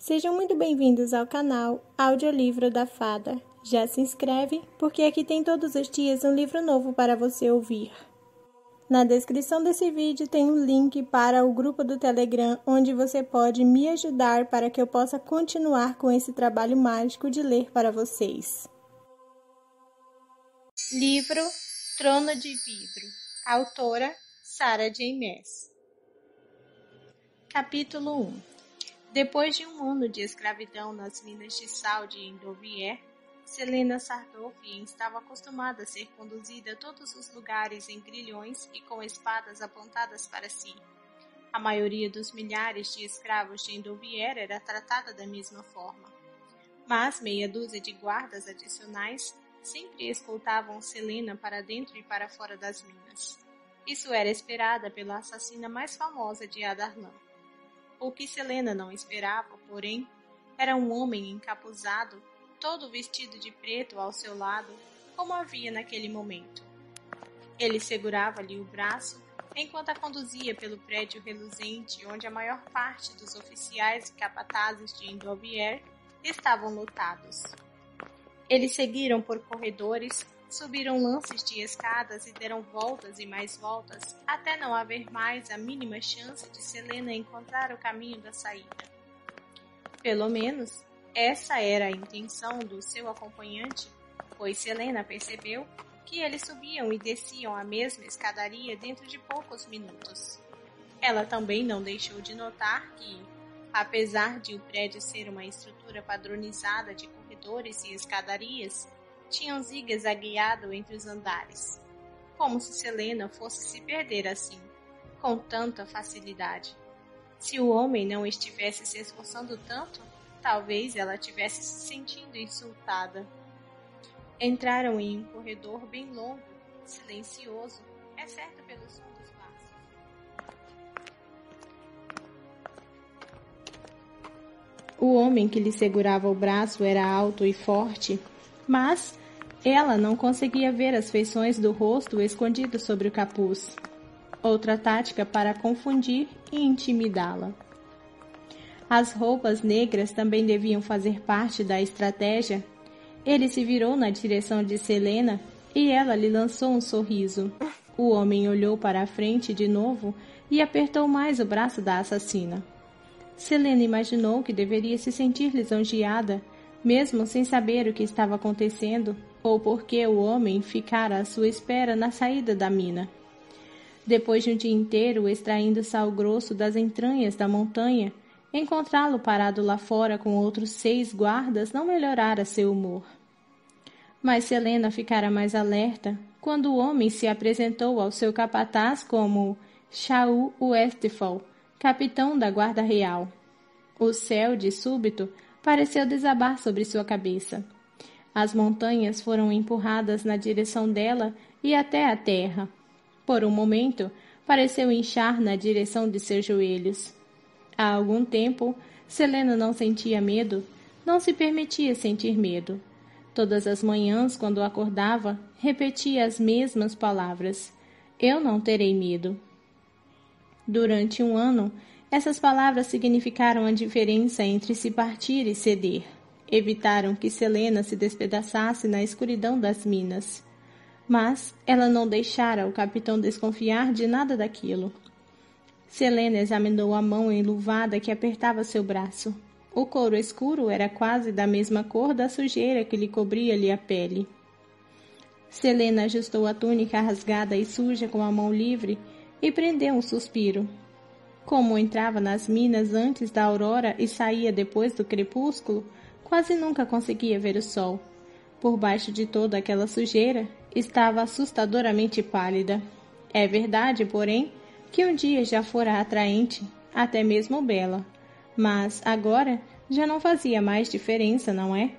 Sejam muito bem-vindos ao canal Audiolivro da Fada. Já se inscreve, porque aqui tem todos os dias um livro novo para você ouvir. Na descrição desse vídeo tem um link para o grupo do Telegram, onde você pode me ajudar para que eu possa continuar com esse trabalho mágico de ler para vocês. Livro Trono de Vidro. Autora Sarah J. Maas. Capítulo 1. Depois de um ano de escravidão nas minas de sal de Endovier, Selena Sardovian estava acostumada a ser conduzida a todos os lugares em grilhões e com espadas apontadas para si. A maioria dos milhares de escravos de Endovier era tratada da mesma forma. Mas meia dúzia de guardas adicionais sempre escoltavam Selena para dentro e para fora das minas. Isso era esperada pela assassina mais famosa de Adarlan. O que Selena não esperava, porém, era um homem encapuzado, todo vestido de preto ao seu lado, como havia naquele momento. Ele segurava-lhe o braço, enquanto a conduzia pelo prédio reluzente onde a maior parte dos oficiais e capatazes de Endovier estavam lotados. Eles seguiram por corredores, subiram lances de escadas e deram voltas e mais voltas, até não haver mais a mínima chance de Selena encontrar o caminho da saída. Pelo menos, essa era a intenção do seu acompanhante, pois Selena percebeu que eles subiam e desciam a mesma escadaria dentro de poucos minutos. Ela também não deixou de notar que, apesar de o prédio ser uma estrutura padronizada de corredores e escadarias, tinha um zigue-zagueado entre os andares, como se Selena fosse se perder assim, com tanta facilidade. Se o homem não estivesse se esforçando tanto, talvez ela tivesse se sentindo insultada. Entraram em um corredor bem longo, silencioso, exceto pelo som dos passos. O homem que lhe segurava o braço era alto e forte, mas ela não conseguia ver as feições do rosto escondido sobre o capuz. Outra tática para confundir e intimidá-la. As roupas negras também deviam fazer parte da estratégia. Ele se virou na direção de Selena e ela lhe lançou um sorriso. O homem olhou para a frente de novo e apertou mais o braço da assassina. Selena imaginou que deveria se sentir lisonjeada, mesmo sem saber o que estava acontecendo ou por que o homem ficara à sua espera na saída da mina. Depois de um dia inteiro extraindo sal grosso das entranhas da montanha, encontrá-lo parado lá fora com outros 6 guardas não melhorara seu humor. Mas Selena ficara mais alerta quando o homem se apresentou ao seu capataz como Shaul Westphal, capitão da Guarda Real. O céu, de súbito, pareceu desabar sobre sua cabeça. As montanhas foram empurradas na direção dela e até a terra. Por um momento, pareceu inchar na direção de seus joelhos. Há algum tempo, Selena não sentia medo, não se permitia sentir medo. Todas as manhãs, quando acordava, repetia as mesmas palavras: "Eu não terei medo." Durante um ano, essas palavras significaram a diferença entre se partir e ceder. Evitaram que Selena se despedaçasse na escuridão das minas. Mas ela não deixara o capitão desconfiar de nada daquilo. Selena examinou a mão enluvada que apertava seu braço. O couro escuro era quase da mesma cor da sujeira que lhe cobria-lhe a pele. Selena ajustou a túnica rasgada e suja com a mão livre e prendeu um suspiro. Como entrava nas minas antes da aurora e saía depois do crepúsculo, quase nunca conseguia ver o sol. Por baixo de toda aquela sujeira, estava assustadoramente pálida. É verdade, porém, que um dia já fora atraente, até mesmo bela. Mas, agora, já não fazia mais diferença, não é?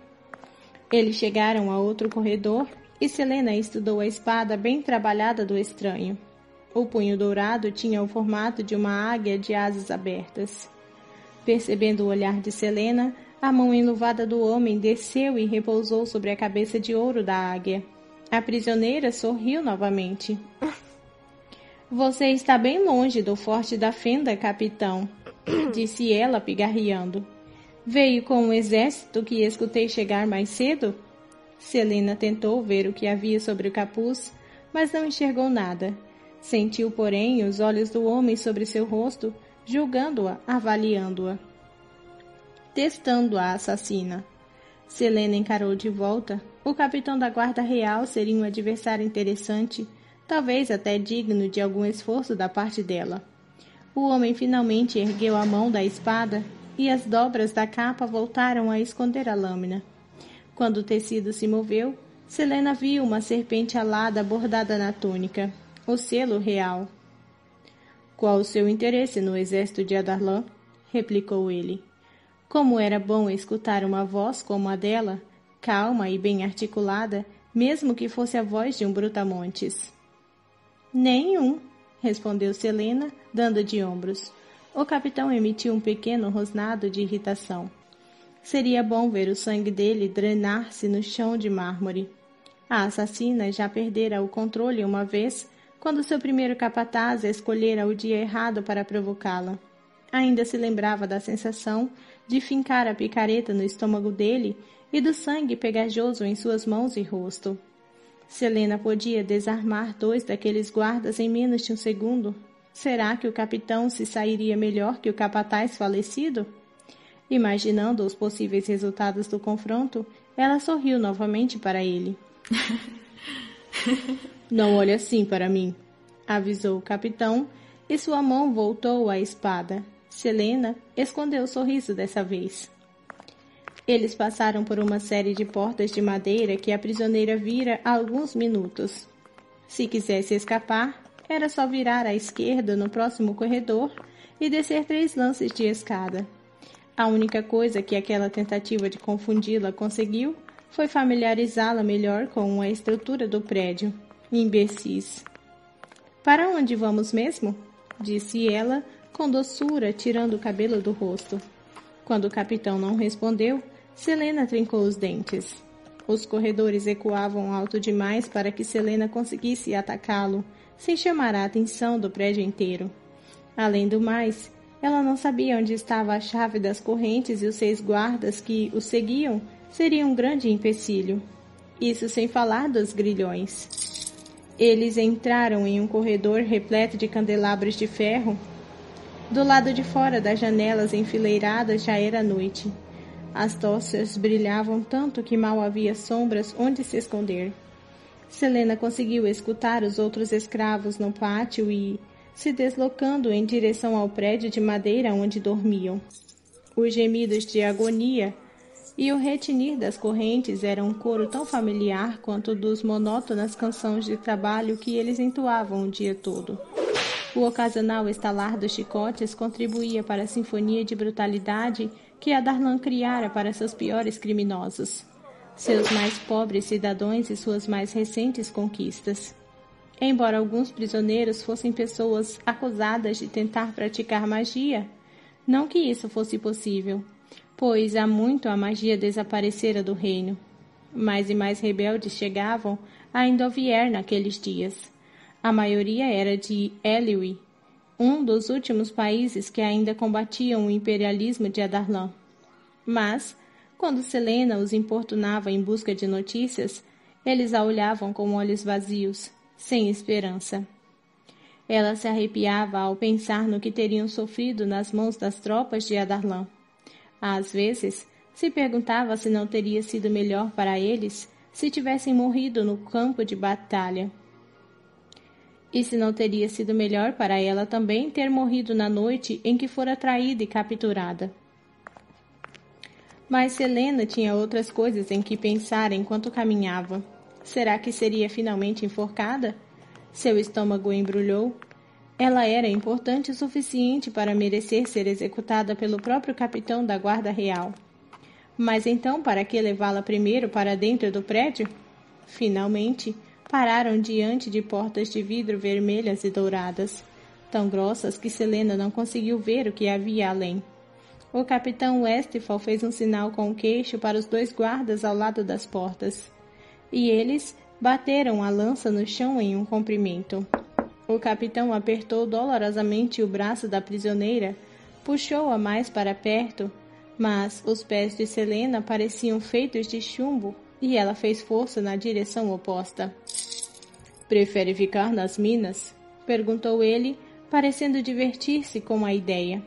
Eles chegaram a outro corredor e Selena estudou a espada bem trabalhada do estranho. O punho dourado tinha o formato de uma águia de asas abertas. Percebendo o olhar de Selena, a mão enluvada do homem desceu e repousou sobre a cabeça de ouro da águia. A prisioneira sorriu novamente. "Você está bem longe do Forte da Fenda, capitão", disse ela, pigarreando. Veio com um exército que escutei chegar mais cedo? Selena tentou ver o que havia sobre o capuz, mas não enxergou nada. Sentiu, porém, os olhos do homem sobre seu rosto, julgando-a, avaliando-a, testando a assassina. Selena encarou de volta. O capitão da guarda real seria um adversário interessante, talvez até digno de algum esforço da parte dela. O homem finalmente ergueu a mão da espada e as dobras da capa voltaram a esconder a lâmina. Quando o tecido se moveu, Selena viu uma serpente alada bordada na túnica, o selo real. Qual o seu interesse no exército de Adarlan? Replicou ele. Como era bom escutar uma voz como a dela, calma e bem articulada, mesmo que fosse a voz de um brutamontes. Nenhum, respondeu Selena, dando de ombros. O capitão emitiu um pequeno rosnado de irritação. Seria bom ver o sangue dele drenar-se no chão de mármore. A assassina já perdera o controle uma vez, quando seu primeiro capataz escolhera o dia errado para provocá-la. Ainda se lembrava da sensação de fincar a picareta no estômago dele e do sangue pegajoso em suas mãos e rosto. Selena podia desarmar 2 daqueles guardas em menos de um segundo. Será que o capitão se sairia melhor que o capataz falecido? Imaginando os possíveis resultados do confronto, ela sorriu novamente para ele. Não olhe assim para mim, avisou o capitão, e sua mão voltou à espada. Selena escondeu o sorriso dessa vez. Eles passaram por uma série de portas de madeira que a prisioneira vira há alguns minutos. Se quisesse escapar, era só virar à esquerda no próximo corredor e descer 3 lances de escada. A única coisa que aquela tentativa de confundi-la conseguiu foi familiarizá-la melhor com a estrutura do prédio. Imbecis. Para onde vamos mesmo? Disse ela, com doçura, tirando o cabelo do rosto. Quando o capitão não respondeu, Selena trincou os dentes. Os corredores ecoavam alto demais para que Selena conseguisse atacá-lo, sem chamar a atenção do prédio inteiro. Além do mais, ela não sabia onde estava a chave das correntes e os 6 guardas que o seguiam seriam um grande empecilho. Isso sem falar dos grilhões. Eles entraram em um corredor repleto de candelabros de ferro. Do lado de fora das janelas enfileiradas já era noite. As tochas brilhavam tanto que mal havia sombras onde se esconder. Selena conseguiu escutar os outros escravos no pátio e, se deslocando em direção ao prédio de madeira onde dormiam. Os gemidos de agonia e o retinir das correntes eram um coro tão familiar quanto dos monótonas canções de trabalho que eles entoavam o dia todo. O ocasional estalar dos chicotes contribuía para a sinfonia de brutalidade que Adarlan criara para seus piores criminosos, seus mais pobres cidadãos e suas mais recentes conquistas. Embora alguns prisioneiros fossem pessoas acusadas de tentar praticar magia, não que isso fosse possível, pois há muito a magia desaparecera do reino. Mais e mais rebeldes chegavam a Endovier naqueles dias. A maioria era de Eliwi, um dos últimos países que ainda combatiam o imperialismo de Adarlan. Mas, quando Selena os importunava em busca de notícias, eles a olhavam com olhos vazios, sem esperança. Ela se arrepiava ao pensar no que teriam sofrido nas mãos das tropas de Adarlan. Às vezes, se perguntava se não teria sido melhor para eles se tivessem morrido no campo de batalha. E se não teria sido melhor para ela também ter morrido na noite em que fora traída e capturada. Mas Selena tinha outras coisas em que pensar enquanto caminhava. Será que seria finalmente enforcada? Seu estômago embrulhou. Ela era importante o suficiente para merecer ser executada pelo próprio capitão da guarda real. Mas então, para que levá-la primeiro para dentro do prédio? Finalmente, pararam diante de portas de vidro vermelhas e douradas, tão grossas que Selena não conseguiu ver o que havia além. O capitão Westphal fez um sinal com o queixo para os 2 guardas ao lado das portas, e eles bateram a lança no chão em um comprimento. O capitão apertou dolorosamente o braço da prisioneira, puxou-a mais para perto, Mas os pés de Selena pareciam feitos de chumbo e ela fez força na direção oposta. "Prefere ficar nas minas?" perguntou ele, parecendo divertir-se com a ideia.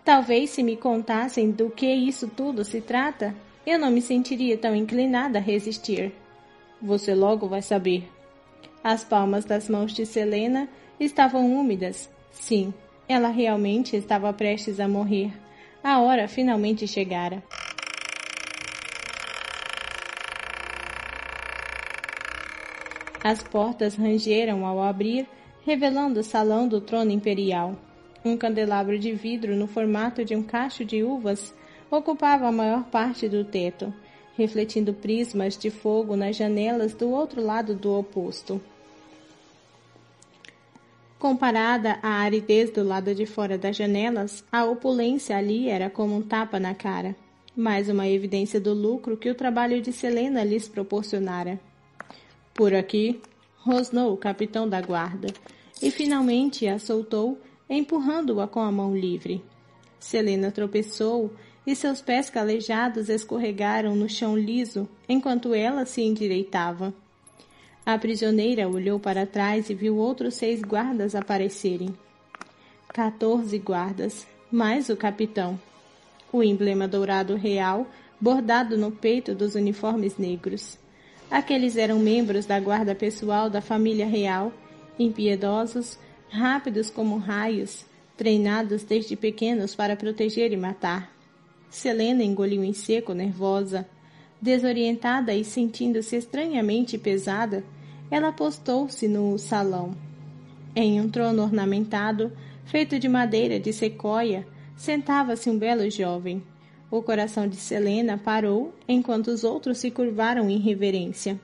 "Talvez se me contassem do que isso tudo se trata, eu não me sentiria tão inclinada a resistir." "Você logo vai saber." As palmas das mãos de Selena estavam úmidas. Sim, ela realmente estava prestes a morrer. A hora finalmente chegara. As portas rangeram ao abrir, revelando o salão do trono imperial. Um candelabro de vidro no formato de um cacho de uvas ocupava a maior parte do teto, refletindo prismas de fogo nas janelas do outro lado do oposto. Comparada à aridez do lado de fora das janelas, a opulência ali era como um tapa na cara, mais uma evidência do lucro que o trabalho de Selena lhes proporcionara. "Por aqui", rosnou o capitão da guarda, e finalmente a soltou, empurrando-a com a mão livre. Selena tropeçou e seus pés calejados escorregaram no chão liso enquanto ela se endireitava. A prisioneira olhou para trás e viu outros 6 guardas aparecerem. 14 guardas, mais o capitão. O emblema dourado real bordado no peito dos uniformes negros. Aqueles eram membros da guarda pessoal da família real, impiedosos, rápidos como raios, treinados desde pequenos para proteger e matar. Selena engoliu em seco, nervosa. Desorientada e sentindo-se estranhamente pesada, ela postou-se no salão. Em um trono ornamentado, feito de madeira de sequoia, sentava-se um belo jovem. O coração de Selena parou enquanto os outros se curvaram em reverência.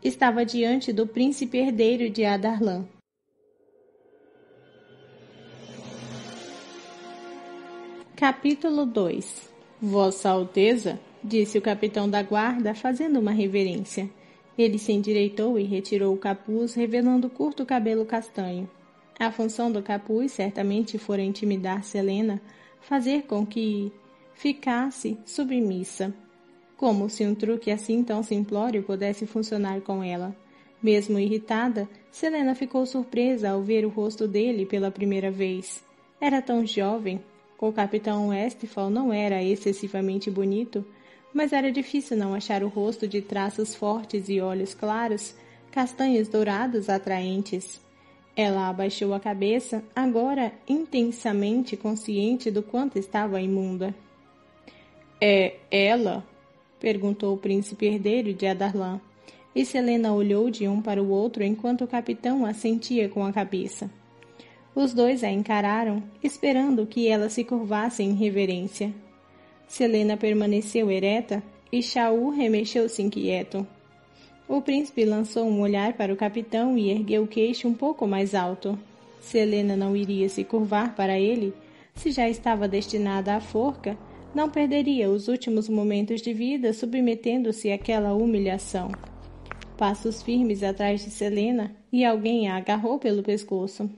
Estava diante do príncipe herdeiro de Adarlan. Capítulo 2. "Vossa Alteza", disse o capitão da guarda, fazendo uma reverência. Ele se endireitou e retirou o capuz, revelando o curto cabelo castanho. A função do capuz certamente fora intimidar Selena, fazer com que ficasse submissa. Como se um truque assim tão simplório pudesse funcionar com ela. Mesmo irritada, Selena ficou surpresa ao ver o rosto dele pela primeira vez. Era tão jovem. O capitão Westphal não era excessivamente bonito, mas era difícil não achar o rosto de traços fortes e olhos claros, castanhos dourados atraentes. Ela abaixou a cabeça, agora intensamente consciente do quanto estava imunda. "É ela?" perguntou o príncipe herdeiro de Adarlan, e Selena olhou de um para o outro enquanto o capitão assentia com a cabeça. Os dois a encararam, esperando que ela se curvasse em reverência. Selena permaneceu ereta e Shaul remexeu-se inquieto. O príncipe lançou um olhar para o capitão e ergueu o queixo um pouco mais alto. Selena não iria se curvar para ele. Se já estava destinada à forca, não perderia os últimos momentos de vida submetendo-se àquela humilhação. Passos firmes atrás de Selena e alguém a agarrou pelo pescoço.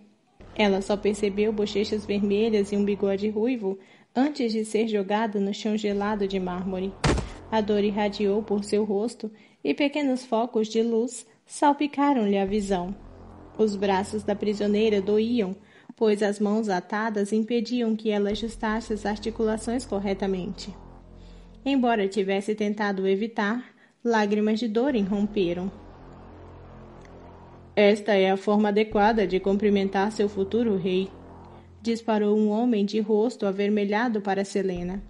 Ela só percebeu bochechas vermelhas e um bigode ruivo antes de ser jogada no chão gelado de mármore. A dor irradiou por seu rosto e pequenos focos de luz salpicaram-lhe a visão. Os braços da prisioneira doíam, pois as mãos atadas impediam que ela ajustasse as articulações corretamente. Embora tivesse tentado evitar, lágrimas de dor irromperam. "Esta é a forma adequada de cumprimentar seu futuro rei", disparou um homem de rosto avermelhado para Selena.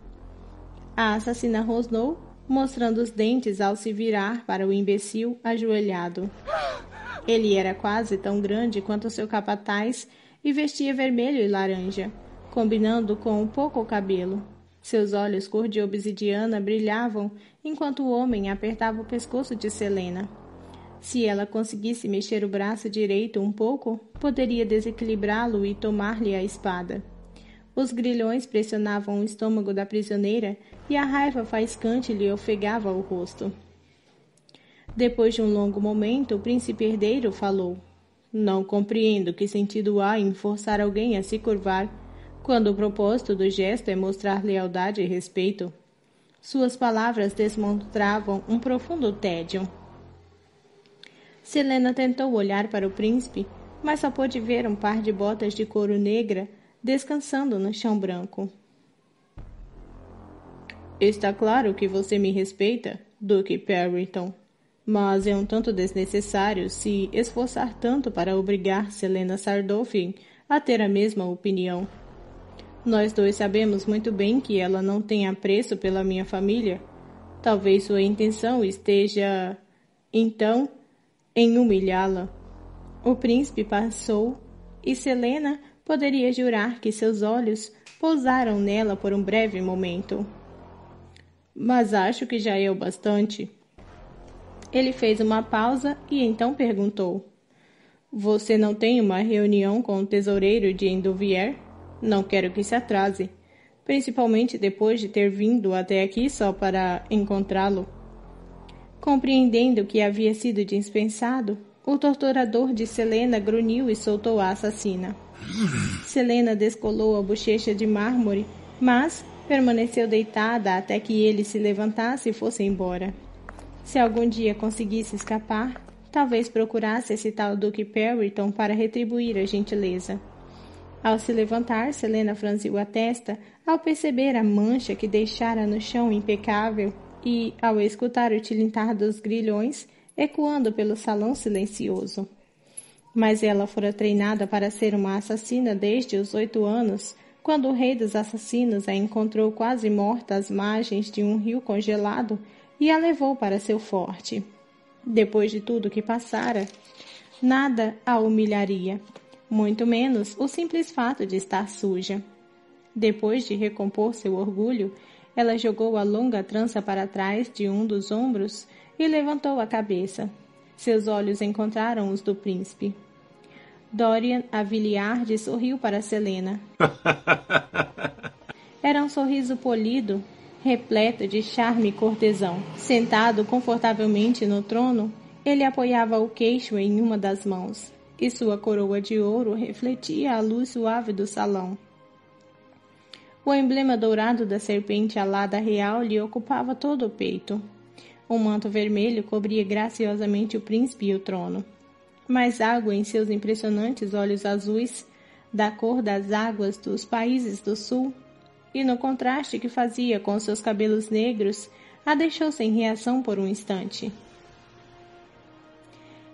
A assassina rosnou, mostrando os dentes ao se virar para o imbecil ajoelhado. Ele era quase tão grande quanto seu capataz e vestia vermelho e laranja, combinando com um pouco cabelo. Seus olhos cor de obsidiana brilhavam enquanto o homem apertava o pescoço de Selena. Se ela conseguisse mexer o braço direito um pouco, poderia desequilibrá-lo e tomar-lhe a espada. Os grilhões pressionavam o estômago da prisioneira e a raiva faiscante lhe ofegava o rosto. Depois de um longo momento, o príncipe herdeiro falou. "Não compreendo que sentido há em forçar alguém a se curvar. quando o propósito do gesto é mostrar lealdade e respeito. Suas palavras demonstravam um profundo tédio. Selena tentou olhar para o príncipe, mas só pôde ver um par de botas de couro negra descansando no chão branco. Está claro que você me respeita, Duque Perrington, mas é um tanto desnecessário se esforçar tanto para obrigar Selena Sardolphin a ter a mesma opinião. Nós dois sabemos muito bem que ela não tem apreço pela minha família. Talvez sua intenção esteja, então, em humilhá-la. O príncipe passou e Selena poderia jurar que seus olhos pousaram nela por um breve momento. Mas acho que já é o bastante. Ele fez uma pausa e então perguntou. Você não tem uma reunião com o tesoureiro de Endovier? Não quero que se atrase, principalmente depois de ter vindo até aqui só para encontrá-lo. Compreendendo que havia sido dispensado, o torturador de Selena grunhiu e soltou a assassina. Selena descolou a bochecha de mármore, mas permaneceu deitada até que ele se levantasse e fosse embora. Se algum dia conseguisse escapar, talvez procurasse esse tal Duque Perrington para retribuir a gentileza. Ao se levantar, Selena franziu a testa ao perceber a mancha que deixara no chão impecável e, ao escutar o tilintar dos grilhões, ecoando pelo salão silencioso. Mas ela fora treinada para ser uma assassina desde os 8 anos, quando o rei dos assassinos a encontrou quase morta às margens de um rio congelado e a levou para seu forte. Depois de tudo que passara, nada a humilharia, muito menos o simples fato de estar suja. Depois de recompor seu orgulho, ela jogou a longa trança para trás de um dos ombros e levantou a cabeça. Seus olhos encontraram os do príncipe. Dorian Aviliard sorriu para Selena. Era um sorriso polido, repleto de charme cortesão. Sentado confortavelmente no trono, ele apoiava o queixo em uma das mãos, e sua coroa de ouro refletia a luz suave do salão. O emblema dourado da serpente alada real lhe ocupava todo o peito. Um manto vermelho cobria graciosamente o príncipe e o trono. Mais água em seus impressionantes olhos azuis, da cor das águas dos países do sul, e no contraste que fazia com seus cabelos negros, a deixou sem reação por um instante.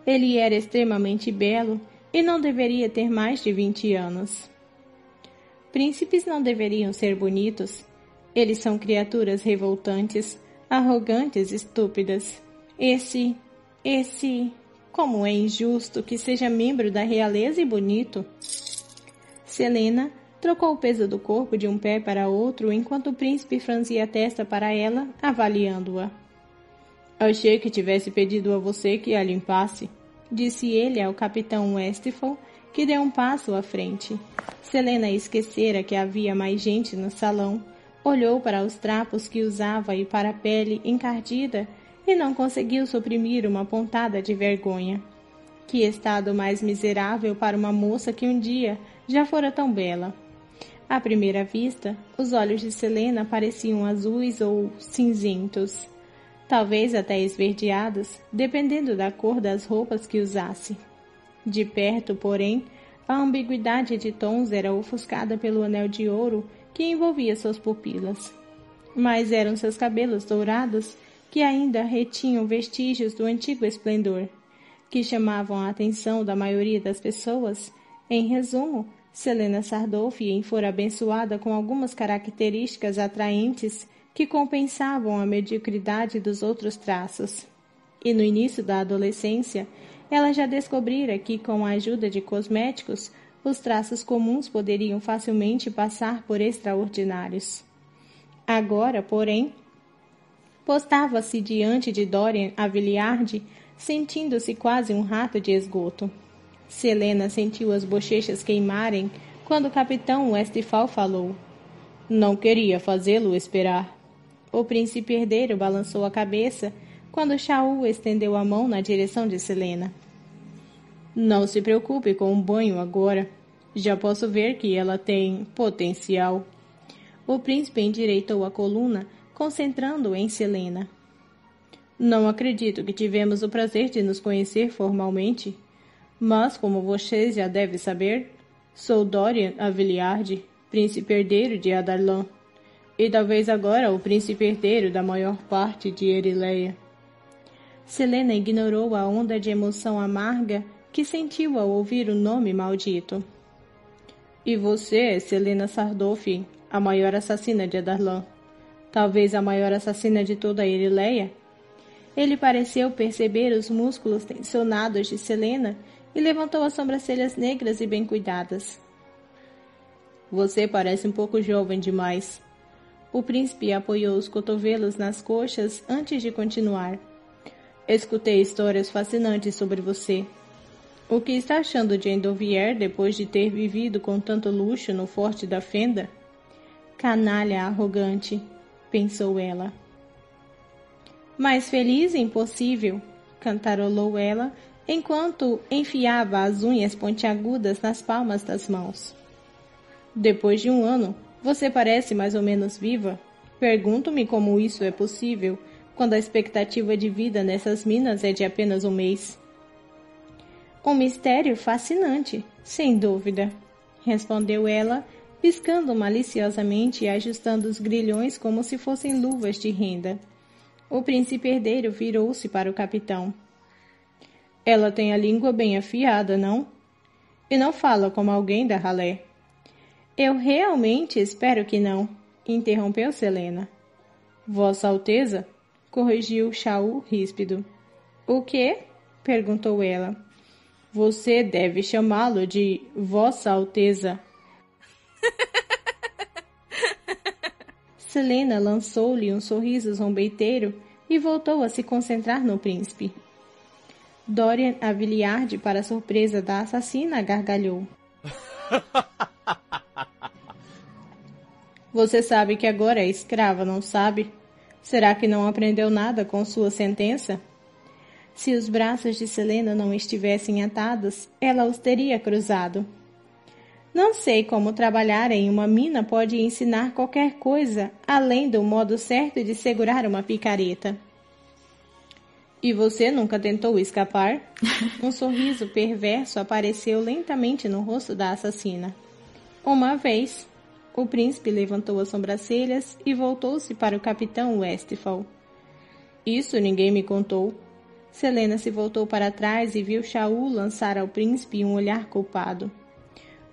Ele era extremamente belo e não deveria ter mais de 20 anos. Príncipes não deveriam ser bonitos. Eles são criaturas revoltantes, arrogantes, estúpidas. Como é injusto que seja membro da realeza e bonito. Selena trocou o peso do corpo de um pé para outro enquanto o príncipe franzia a testa para ela, avaliando-a. Achei que tivesse pedido a você que a limpasse, disse ele ao capitão Westphal, que deu um passo à frente. Selena esquecera que havia mais gente no salão, olhou para os trapos que usava e para a pele encardida e não conseguiu suprimir uma pontada de vergonha. Que estado mais miserável para uma moça que um dia já fora tão bela. À primeira vista, os olhos de Selena pareciam azuis ou cinzentos, talvez até esverdeados, dependendo da cor das roupas que usasse. De perto, porém, a ambiguidade de tons era ofuscada pelo anel de ouro que envolvia suas pupilas. Mas eram seus cabelos dourados que ainda retinham vestígios do antigo esplendor, que chamavam a atenção da maioria das pessoas. Em resumo, Selena Sardolphin fora abençoada com algumas características atraentes que compensavam a mediocridade dos outros traços. E no início da adolescência, ela já descobrira que, com a ajuda de cosméticos, os traços comuns poderiam facilmente passar por extraordinários. Agora, porém, postava-se diante de Dorian Aviliard, sentindo-se quase um rato de esgoto. Selena sentiu as bochechas queimarem quando o capitão Westphal falou. Não queria fazê-lo esperar. O príncipe herdeiro balançou a cabeça quando Shaul estendeu a mão na direção de Selena. Não se preocupe com o banho agora. Já posso ver que ela tem potencial. O príncipe endireitou a coluna, concentrando em Selena. Não acredito que tivemos o prazer de nos conhecer formalmente, mas, como você já deve saber, sou Dorian Aviliard, príncipe herdeiro de Adarlan, e talvez agora o príncipe herdeiro da maior parte de Erileia. Selena ignorou a onda de emoção amarga que sentiu ao ouvir o nome maldito. E você é Selena Sardoff, a maior assassina de Adarlan. Talvez a maior assassina de toda a Erileia? Ele pareceu perceber os músculos tensionados de Selena e levantou as sobrancelhas negras e bem cuidadas. Você parece um pouco jovem demais. O príncipe apoiou os cotovelos nas coxas antes de continuar. Escutei histórias fascinantes sobre você. O que está achando de Endovier depois de ter vivido com tanto luxo no Forte da Fenda? Canalha arrogante, pensou ela. Mais feliz e impossível, cantarolou ela, enquanto enfiava as unhas pontiagudas nas palmas das mãos. Depois de 1 ano, você parece mais ou menos viva. Pergunto-me como isso é possível, quando a expectativa de vida nessas minas é de apenas 1 mês. Um mistério fascinante, sem dúvida, respondeu ela, piscando maliciosamente e ajustando os grilhões como se fossem luvas de renda. O príncipe herdeiro virou-se para o capitão. Ela tem a língua bem afiada, não? E não fala como alguém da ralé. Eu realmente espero que não, interrompeu Selena. Vossa Alteza? Corrigiu Shaul ríspido. O quê? Perguntou ela. Você deve chamá-lo de Vossa Alteza. Selena lançou-lhe um sorriso zombeiteiro e voltou a se concentrar no príncipe. Dorian Aviliard, para surpresa da assassina, gargalhou. Você sabe que agora é escrava, não sabe? Será que não aprendeu nada com sua sentença? Se os braços de Selena não estivessem atados, ela os teria cruzado. Não sei como trabalhar em uma mina pode ensinar qualquer coisa, além do modo certo de segurar uma picareta. E você nunca tentou escapar? Um sorriso perverso apareceu lentamente no rosto da assassina. Uma vez, o príncipe levantou as sobrancelhas e voltou-se para o capitão Westphal. Isso ninguém me contou. Selena se voltou para trás e viu Shaul lançar ao príncipe um olhar culpado.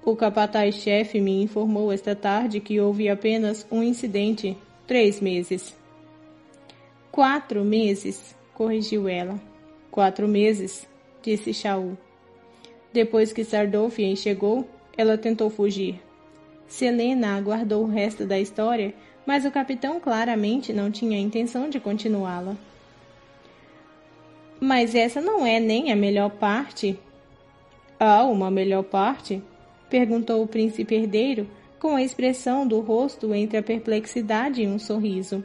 O capataz-chefe me informou esta tarde que houve apenas um incidente. 3 meses. 4 meses, corrigiu ela. 4 meses, disse Shaul. Depois que Sardoffien chegou, ela tentou fugir. Selena aguardou o resto da história, mas o capitão claramente não tinha intenção de continuá-la. Mas essa não é nem a melhor parte. Há uma melhor parte? Perguntou o príncipe herdeiro, com a expressão do rosto entre a perplexidade e um sorriso.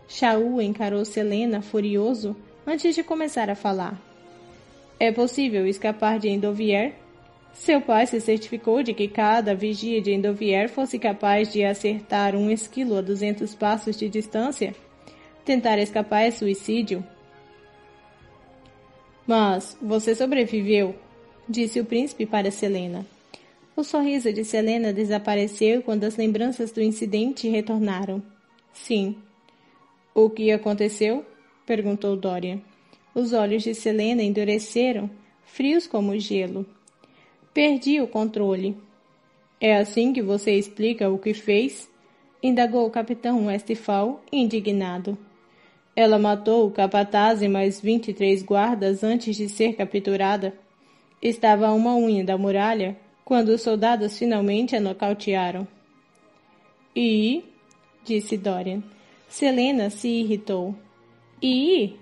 Shaul encarou Selena furioso antes de começar a falar. É possível escapar de Endovier? Seu pai se certificou de que cada vigia de Endovier fosse capaz de acertar um esquilo a 200 passos de distância? Tentar escapar é suicídio. Mas você sobreviveu, disse o príncipe para Selena. O sorriso de Selena desapareceu quando as lembranças do incidente retornaram. Sim. O que aconteceu? Perguntou Dorian. Os olhos de Selena endureceram, frios como gelo. Perdi o controle. É assim que você explica o que fez? Indagou o capitão Westphal, indignado. Ela matou o capataz e mais 23 guardas antes de ser capturada. Estava a 1 unha da muralha quando os soldados finalmente a nocautearam. E? Disse Dorian. Selena se irritou. E?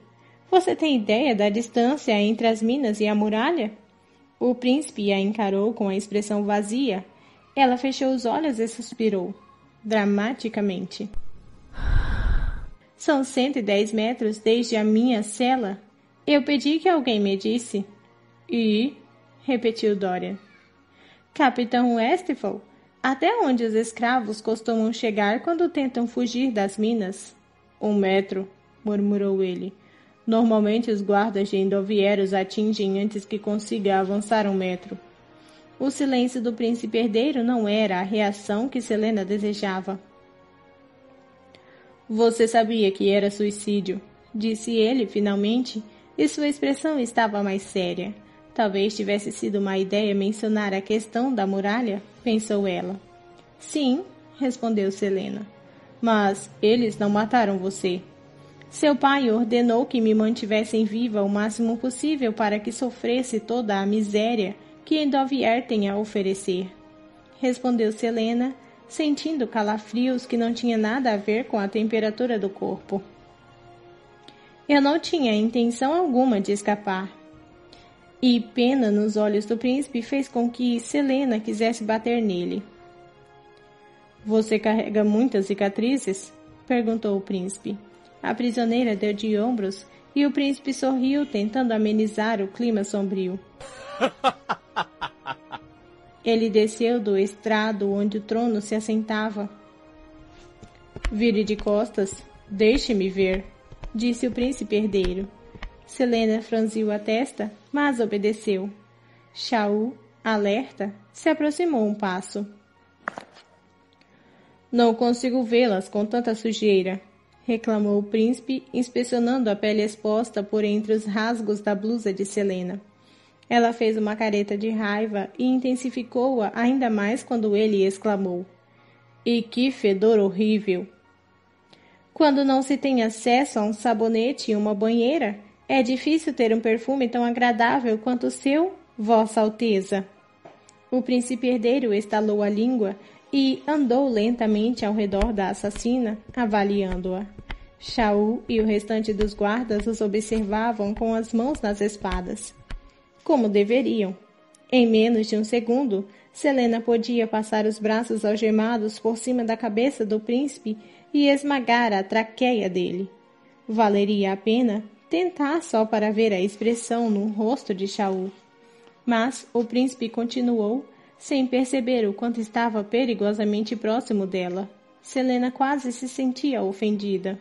Você tem ideia da distância entre as minas e a muralha? O príncipe a encarou com a expressão vazia. Ela fechou os olhos e suspirou, dramaticamente. São 110 metros desde a minha cela. Eu pedi que alguém me disse. E? Repetiu Dorian. Capitão Westphal, até onde os escravos costumam chegar quando tentam fugir das minas? 1 metro, murmurou ele. Normalmente os guardas de Endovier os atingem antes que consiga avançar 1 metro. O silêncio do príncipe herdeiro não era a reação que Selena desejava. Você sabia que era suicídio, disse ele finalmente, e sua expressão estava mais séria. Talvez tivesse sido uma ideia mencionar a questão da muralha, pensou ela. Sim, respondeu Selena. Mas eles não mataram você. Seu pai ordenou que me mantivessem viva o máximo possível para que sofresse toda a miséria que Endovier tem a oferecer, respondeu Selena, sentindo calafrios que não tinha nada a ver com a temperatura do corpo. Eu não tinha intenção alguma de escapar. E pena nos olhos do príncipe fez com que Selena quisesse bater nele. Você carrega muitas cicatrizes? Perguntou o príncipe. A prisioneira deu de ombros e o príncipe sorriu, tentando amenizar o clima sombrio. Ele desceu do estrado onde o trono se assentava. Vire de costas, deixe-me ver, disse o príncipe herdeiro. Selena franziu a testa, mas obedeceu. Shaul, alerta, se aproximou um passo. Não consigo vê-las com tanta sujeira, reclamou o príncipe, inspecionando a pele exposta por entre os rasgos da blusa de Selena. Ela fez uma careta de raiva e intensificou-a ainda mais quando ele exclamou. E que fedor horrível! Quando não se tem acesso a um sabonete e uma banheira, é difícil ter um perfume tão agradável quanto o seu, Vossa Alteza. O príncipe herdeiro estalou a língua e andou lentamente ao redor da assassina, avaliando-a. Shaul e o restante dos guardas os observavam com as mãos nas espadas. Como deveriam. Em menos de um segundo, Selena podia passar os braços algemados por cima da cabeça do príncipe e esmagar a traqueia dele. Valeria a pena tentar só para ver a expressão no rosto de Shaul. Mas o príncipe continuou, sem perceber o quanto estava perigosamente próximo dela. Selena quase se sentia ofendida.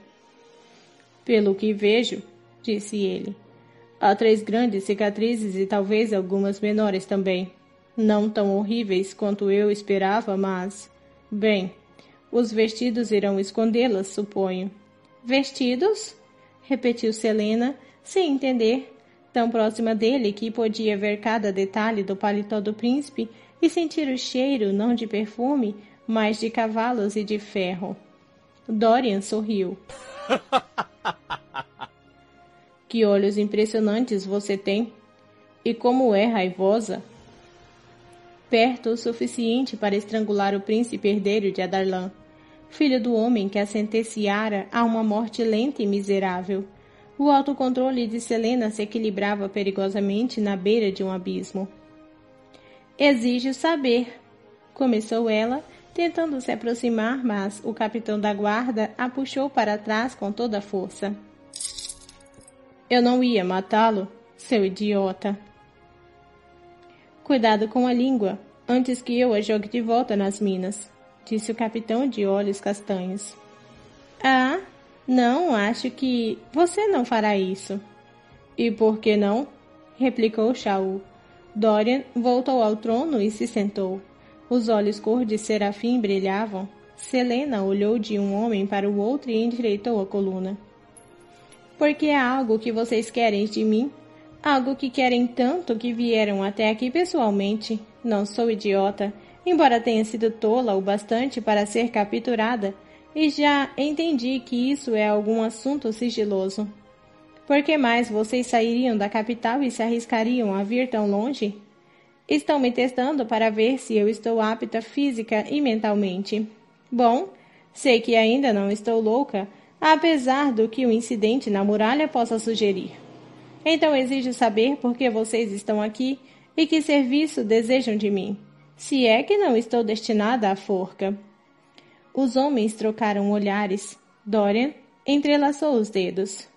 Pelo que vejo, disse ele, há 3 grandes cicatrizes e talvez algumas menores também. Não tão horríveis quanto eu esperava, mas... Bem, os vestidos irão escondê-las, suponho. Vestidos? Repetiu Selena, sem entender, tão próxima dele que podia ver cada detalhe do paletó do príncipe e sentir o cheiro não de perfume, mas de cavalos e de ferro. Dorian sorriu. Que olhos impressionantes você tem! E como é raivosa! Perto o suficiente para estrangular o príncipe herdeiro de Adarlan, filho do homem que a sentenciara a uma morte lenta e miserável. O autocontrole de Selena se equilibrava perigosamente na beira de um abismo. Exijo saber, começou ela, tentando se aproximar, mas o capitão da guarda a puxou para trás com toda a força. Eu não ia matá-lo, seu idiota. Cuidado com a língua, antes que eu a jogue de volta nas minas, disse o capitão de olhos castanhos. Ah, não, acho que você não fará isso. E por que não? Replicou Shaul. Dorian voltou ao trono e se sentou. Os olhos cor de serafim brilhavam. Selena olhou de um homem para o outro e endireitou a coluna. Porque é algo que vocês querem de mim? Algo que querem tanto que vieram até aqui pessoalmente. Não sou idiota, embora tenha sido tola o bastante para ser capturada, e já entendi que isso é algum assunto sigiloso. Por que mais vocês sairiam da capital e se arriscariam a vir tão longe? Estão me testando para ver se eu estou apta física e mentalmente. Bom, sei que ainda não estou louca, apesar do que o incidente na muralha possa sugerir. Então exijo saber por que vocês estão aqui e que serviço desejam de mim, se é que não estou destinada à forca. Os homens trocaram olhares. Dorian entrelaçou os dedos.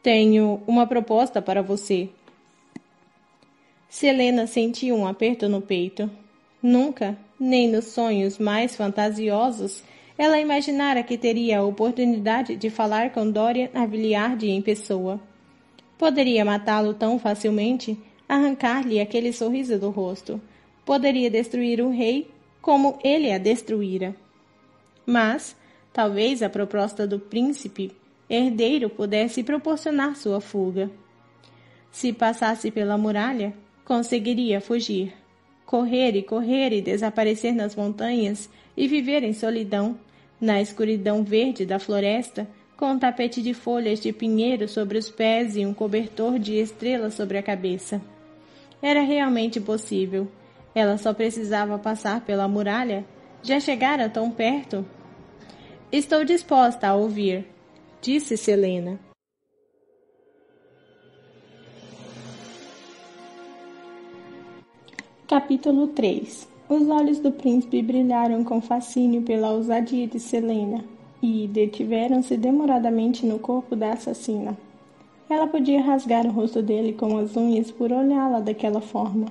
Tenho uma proposta para você. Selena sentiu um aperto no peito. Nunca, nem nos sonhos mais fantasiosos, ela imaginara que teria a oportunidade de falar com Dorian Aviliarde em pessoa. Poderia matá-lo tão facilmente, arrancar-lhe aquele sorriso do rosto. Poderia destruir o rei como ele a destruíra. Mas, talvez a proposta do príncipe herdeiro pudesse proporcionar sua fuga. Se passasse pela muralha, conseguiria fugir. Correr e desaparecer nas montanhas e viver em solidão, na escuridão verde da floresta, com um tapete de folhas de pinheiro sobre os pés e um cobertor de estrelas sobre a cabeça. Era realmente possível. Ela só precisava passar pela muralha. Já chegara tão perto? Estou disposta a ouvir, disse Selena. Capítulo 3. Os olhos do príncipe brilharam com fascínio pela ousadia de Selena e detiveram-se demoradamente no corpo da assassina. Ela podia rasgar o rosto dele com as unhas por olhá-la daquela forma,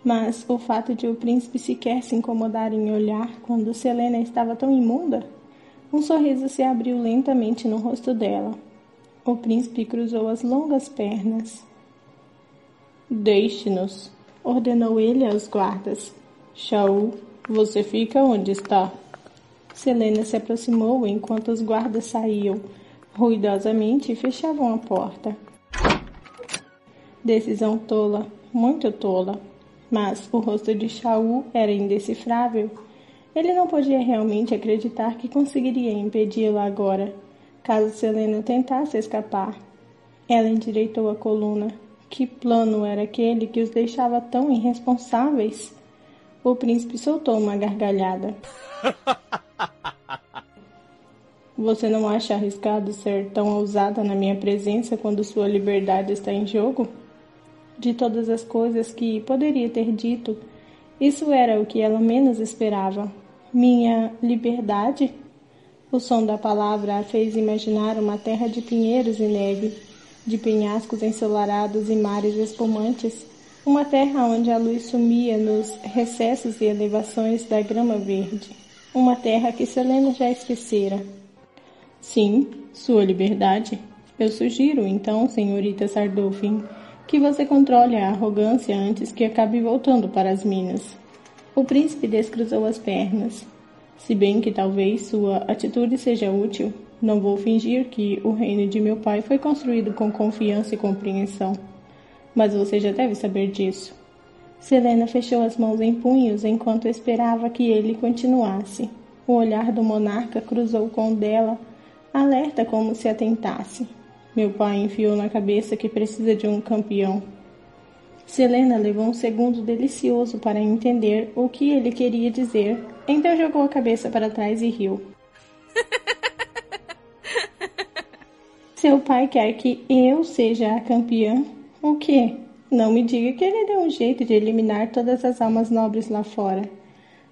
mas o fato de o príncipe sequer se incomodar em olhar quando Selena estava tão imunda? Um sorriso se abriu lentamente no rosto dela. O príncipe cruzou as longas pernas. Deixe-nos, ordenou ele aos guardas. Shaul, você fica onde está? Selena se aproximou enquanto os guardas saíam, ruidosamente, e fechavam a porta. Decisão tola, muito tola. Mas o rosto de Shaul era indecifrável. Ele não podia realmente acreditar que conseguiria impedi-la agora, caso Selena tentasse escapar. Ela endireitou a coluna. Que plano era aquele que os deixava tão irresponsáveis? O príncipe soltou uma gargalhada. Você não acha arriscado ser tão ousada na minha presença quando sua liberdade está em jogo? De todas as coisas que poderia ter dito, isso era o que ela menos esperava. Minha liberdade? O som da palavra a fez imaginar uma terra de pinheiros e neve, de penhascos ensolarados e mares espumantes, uma terra onde a luz sumia nos recessos e elevações da grama verde, uma terra que Selena já esquecera. Sim, sua liberdade. Eu sugiro, então, senhorita Sardofin, que você controle a arrogância antes que acabe voltando para as minas. O príncipe descruzou as pernas. Se bem que talvez sua atitude seja útil, não vou fingir que o reino de meu pai foi construído com confiança e compreensão. Mas você já deve saber disso. Selena fechou as mãos em punhos enquanto esperava que ele continuasse. O olhar do monarca cruzou com o dela, alerta como se atentasse. Meu pai enfiou na cabeça que precisa de um campeão. Selena levou um segundo delicioso para entender o que ele queria dizer, então jogou a cabeça para trás e riu. Seu pai quer que eu seja a campeã? O quê? Não me diga que ele deu um jeito de eliminar todas as almas nobres lá fora.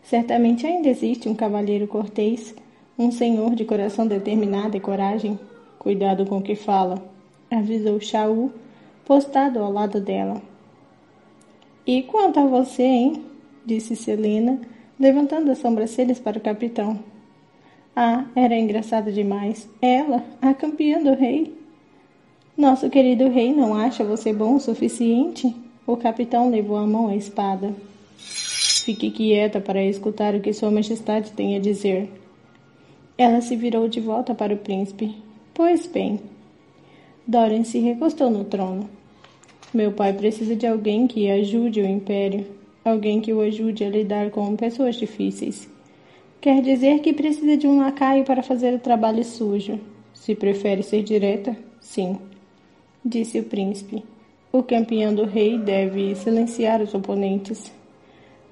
Certamente ainda existe um cavalheiro cortês, um senhor de coração determinado e coragem. Cuidado com o que fala, avisou Shaul, postado ao lado dela. E quanto a você, hein? Disse Selena, levantando as sobrancelhas para o capitão. Ah, era engraçado demais. Ela, a campeã do rei. Nosso querido rei não acha você bom o suficiente? O capitão levou a mão à espada. Fique quieta para escutar o que sua majestade tem a dizer. Ela se virou de volta para o príncipe. Pois bem. Dorian se recostou no trono. Meu pai precisa de alguém que ajude o império. Alguém que o ajude a lidar com pessoas difíceis. Quer dizer que precisa de um lacaio para fazer o trabalho sujo. Se prefere ser direta, sim, disse o príncipe. O campeão do rei deve silenciar os oponentes.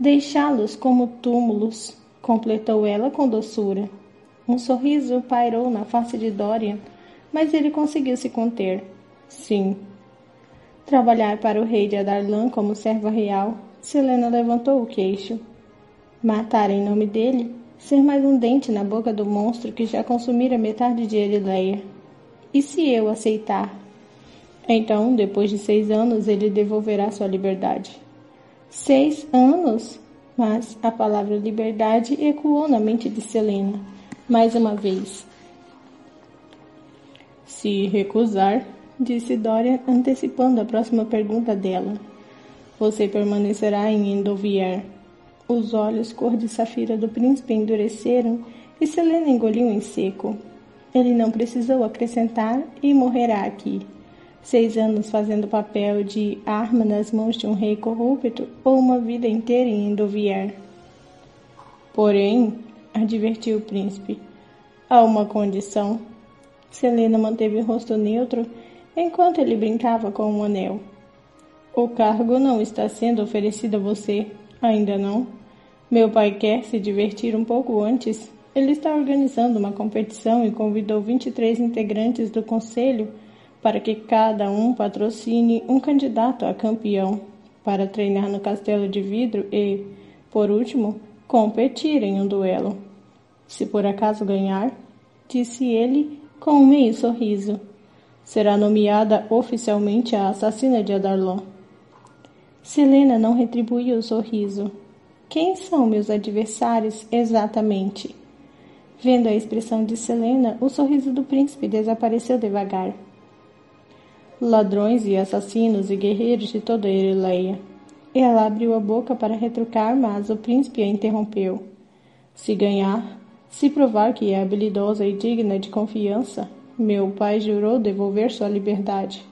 Deixá-los como túmulos, completou ela com doçura. Um sorriso pairou na face de Dorian, mas ele conseguiu se conter. Sim. Trabalhar para o rei de Adarlan como serva real, Selena levantou o queixo. Matar em nome dele? Ser mais um dente na boca do monstro que já consumira metade de Erileia. E se eu aceitar? Então, depois de 6 anos, ele devolverá sua liberdade. 6 anos? Mas a palavra liberdade ecoou na mente de Selena, mais uma vez. Se recusar, disse Dorian, antecipando a próxima pergunta dela. Você permanecerá em Endovier. Os olhos cor de safira do príncipe endureceram e Selena engoliu em seco. Ele não precisou acrescentar e morrerá aqui. 6 anos fazendo papel de arma nas mãos de um rei corrupto ou uma vida inteira em Endovier. Porém, advertiu o príncipe, há uma condição. Selena manteve o rosto neutro enquanto ele brincava com um anel. O cargo não está sendo oferecido a você, ainda não? Meu pai quer se divertir um pouco antes. Ele está organizando uma competição e convidou 23 integrantes do conselho para que cada um patrocine um candidato a campeão, para treinar no castelo de vidro e, por último, competir em um duelo. Se por acaso ganhar, disse ele com um meio sorriso, será nomeada oficialmente a assassina de Adarlan. Selena não retribuiu o sorriso. Quem são meus adversários exatamente? Vendo a expressão de Selena, o sorriso do príncipe desapareceu devagar. Ladrões e assassinos e guerreiros de toda a Erileia. Ela abriu a boca para retrucar, mas o príncipe a interrompeu. Se ganhar, se provar que é habilidosa e digna de confiança, meu pai jurou devolver sua liberdade.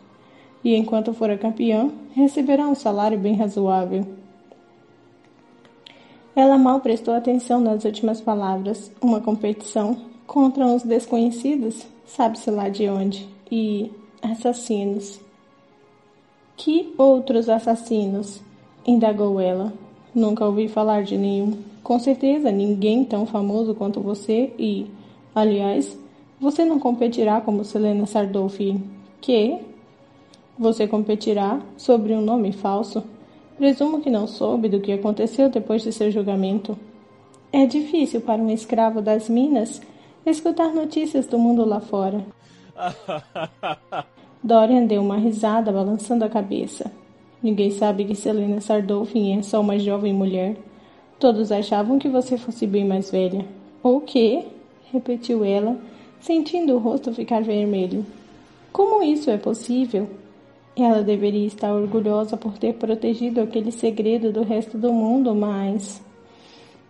E enquanto for a campeã, receberá um salário bem razoável. Ela mal prestou atenção nas últimas palavras. Uma competição contra uns desconhecidos, sabe-se lá de onde, e assassinos. Que outros assassinos? Indagou ela. Nunca ouvi falar de nenhum. Com certeza, ninguém tão famoso quanto você e, aliás, você não competirá como Selena Sardolphy. Que? Você competirá sobre um nome falso. Presumo que não soube do que aconteceu depois de seu julgamento. É difícil para um escravo das minas escutar notícias do mundo lá fora. Dorian deu uma risada, balançando a cabeça. Ninguém sabe que Selena Sardolphy é só uma jovem mulher. Todos achavam que você fosse bem mais velha. O quê? Repetiu ela, sentindo o rosto ficar vermelho. Como isso é possível? Ela deveria estar orgulhosa por ter protegido aquele segredo do resto do mundo, mas...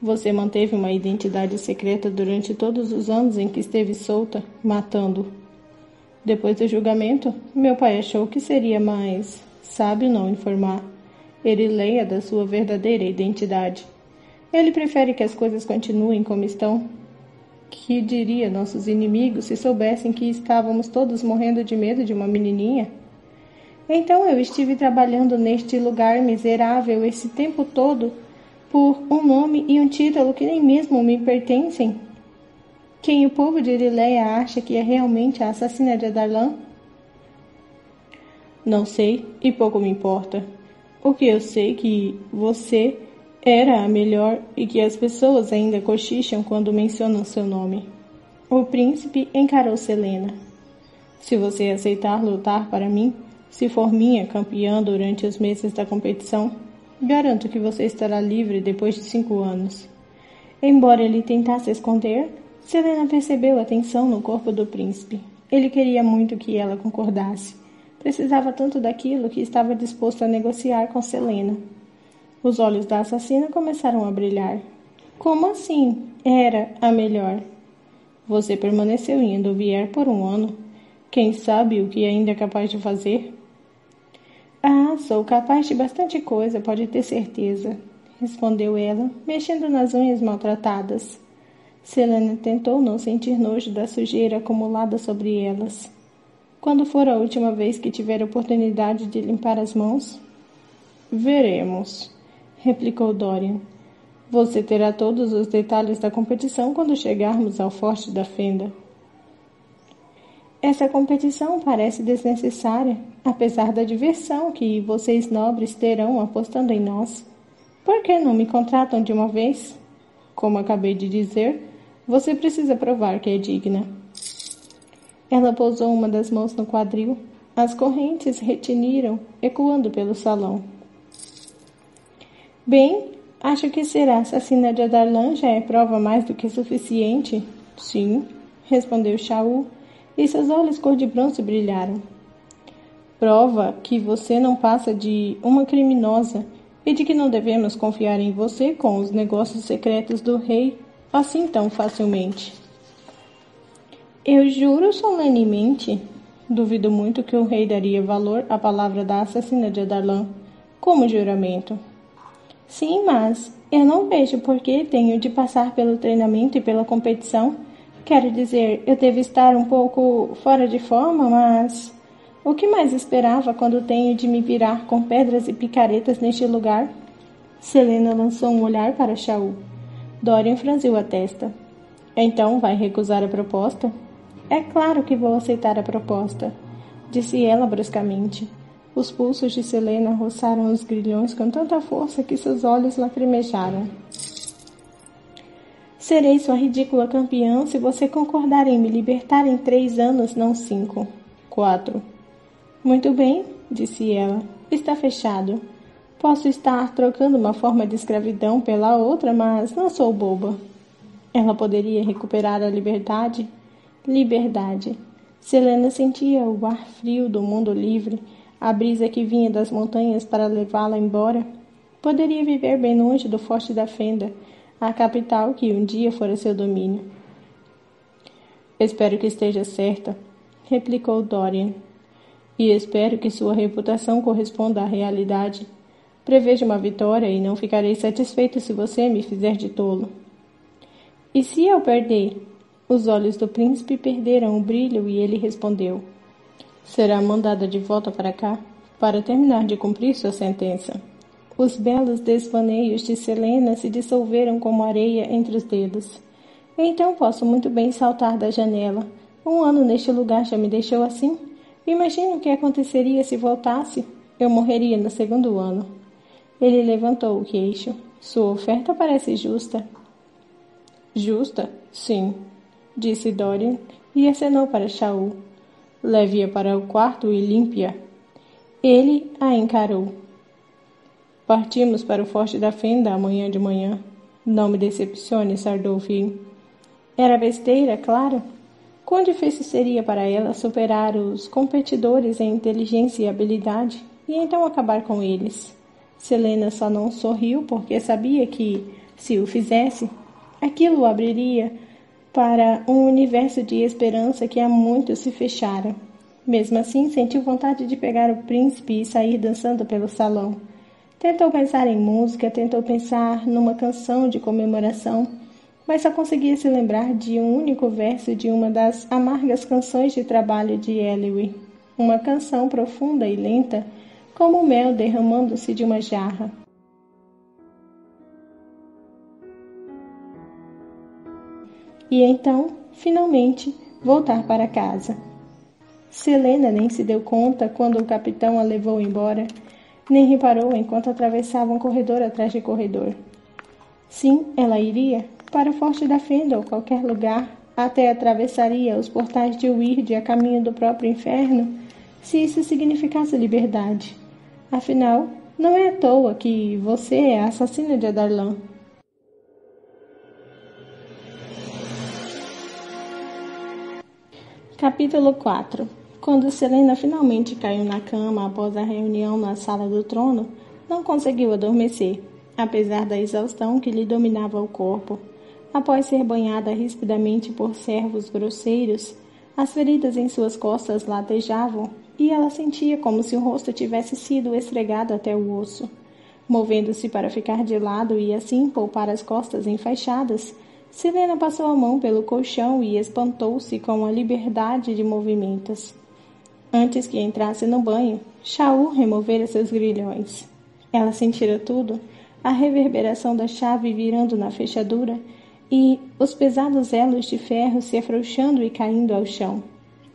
Você manteve uma identidade secreta durante todos os anos em que esteve solta, matando. Depois do julgamento, meu pai achou que seria mais sábio não informar Erileia da sua verdadeira identidade. Ele prefere que as coisas continuem como estão. Que diria nossos inimigos se soubessem que estávamos todos morrendo de medo de uma menininha? Então eu estive trabalhando neste lugar miserável esse tempo todo por um nome e um título que nem mesmo me pertencem? Quem o povo de Erileia acha que é realmente a assassina de Adarlan? Não sei e pouco me importa. O que eu sei é que você era a melhor e que as pessoas ainda cochicham quando mencionam seu nome. O príncipe encarou Selena. Se você aceitar lutar para mim, se for minha campeã durante os meses da competição, garanto que você estará livre depois de 5 anos. Embora ele tentasse esconder, Selena percebeu a tensão no corpo do príncipe. Ele queria muito que ela concordasse. Precisava tanto daquilo que estava disposto a negociar com Selena. Os olhos da assassina começaram a brilhar. Como assim? Era a melhor. Você permaneceu em Endovier por 1 ano. Quem sabe o que ainda é capaz de fazer? Ah, sou capaz de bastante coisa, pode ter certeza, respondeu ela, mexendo nas unhas maltratadas. Selena tentou não sentir nojo da sujeira acumulada sobre elas. Quando for a última vez que tiver oportunidade de limpar as mãos? Veremos, replicou Dorian. Você terá todos os detalhes da competição quando chegarmos ao Forte da Fenda. Essa competição parece desnecessária, apesar da diversão que vocês nobres terão apostando em nós. Por que não me contratam de uma vez? Como acabei de dizer, você precisa provar que é digna. Ela pousou uma das mãos no quadril. As correntes retiniram, ecoando pelo salão. Bem, Acho que ser a assassina de Adarlan já é prova mais do que suficiente. Sim, respondeu Shaul, e seus olhos cor de bronze brilharam. Prova que você não passa de uma criminosa e de que não devemos confiar em você com os negócios secretos do rei assim tão facilmente. Eu juro solenemente. Duvido muito que o rei daria valor à palavra da assassina de Adarlan como juramento. Sim, mas eu não vejo por que tenho de passar pelo treinamento e pela competição. Quero dizer, eu devo estar um pouco fora de forma, mas... O que mais esperava quando tenho de me virar com pedras e picaretas neste lugar? Selena lançou um olhar para Shaul. Dorian franziu a testa. Então vai recusar a proposta? É claro que vou aceitar a proposta, disse ela bruscamente. Os pulsos de Selena roçaram os grilhões com tanta força que seus olhos lacrimejaram. Serei sua ridícula campeã se você concordar em me libertar em 3 anos, não 5. 4. Muito bem, disse ela. Está fechado. Posso estar trocando uma forma de escravidão pela outra, mas não sou boba. Ela poderia recuperar a liberdade? Liberdade. Selena sentia o ar frio do mundo livre, a brisa que vinha das montanhas para levá-la embora. Poderia viver bem longe do Forte da Fenda, a capital que um dia fora seu domínio. Espero que esteja certa, replicou Dorian. E espero que sua reputação corresponda à realidade. Prevejo uma vitória e não ficarei satisfeito se você me fizer de tolo. E se eu perder? Os olhos do príncipe perderam o brilho e ele respondeu. Será mandada de volta para cá, para terminar de cumprir sua sentença. Os belos desvaneios de Selena se dissolveram como areia entre os dedos. Então posso muito bem saltar da janela. 1 ano neste lugar já me deixou assim. Imagino o que aconteceria se voltasse. Eu morreria no 2º ano. Ele levantou o queixo. Sua oferta parece justa. Justa? Sim, disse Dorian e acenou para Shaul. Leve-a para o quarto e limpe-a. Ele a encarou. Partimos para o Forte da Fenda amanhã de manhã. Não me decepcione, Sardolphin. Era besteira, claro. Quão difícil seria para ela superar os competidores em inteligência e habilidade e então acabar com eles. Selena só não sorriu porque sabia que, se o fizesse, aquilo o abriria para um universo de esperança que há muito se fechara. Mesmo assim, sentiu vontade de pegar o príncipe e sair dançando pelo salão. Tentou pensar em música, tentou pensar numa canção de comemoração, mas só conseguia se lembrar de um único verso de uma das amargas canções de trabalho de Ellery. Uma canção profunda e lenta, como o mel derramando-se de uma jarra. E então, finalmente, voltar para casa. Selena nem se deu conta quando o capitão a levou embora, nem reparou enquanto atravessavam corredor atrás de corredor. Sim, ela iria para o Forte da Fenda ou qualquer lugar, até atravessaria os portais de Wyrd a caminho do próprio inferno, se isso significasse liberdade. Afinal, não é à toa que você é a assassina de Adarlan. Capítulo 4. Quando Selena finalmente caiu na cama após a reunião na sala do trono, não conseguiu adormecer, apesar da exaustão que lhe dominava o corpo. Após ser banhada rispidamente por servos grosseiros, as feridas em suas costas latejavam e ela sentia como se o rosto tivesse sido esfregado até o osso. Movendo-se para ficar de lado e assim poupar as costas enfaixadas, Selena passou a mão pelo colchão e espantou-se com a liberdade de movimentos. Antes que entrasse no banho, Shaul removera seus grilhões. Ela sentira tudo, a reverberação da chave virando na fechadura e os pesados elos de ferro se afrouxando e caindo ao chão.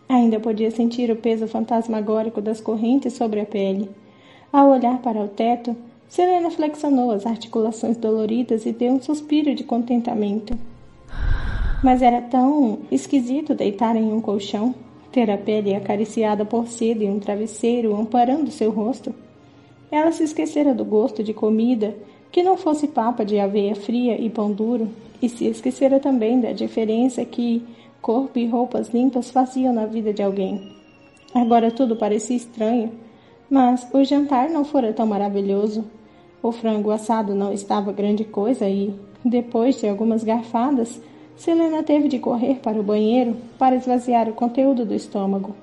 Ainda podia sentir o peso fantasmagórico das correntes sobre a pele. Ao olhar para o teto, Selena flexionou as articulações doloridas e deu um suspiro de contentamento. Mas era tão esquisito deitar em um colchão, ter a pele acariciada por seda e um travesseiro amparando seu rosto. Ela se esquecera do gosto de comida, que não fosse papa de aveia fria e pão duro, e se esquecera também da diferença que corpo e roupas limpas faziam na vida de alguém. Agora tudo parecia estranho, mas o jantar não fora tão maravilhoso. O frango assado não estava grande coisa e, depois de algumas garfadas, Selena teve de correr para o banheiro para esvaziar o conteúdo do estômago.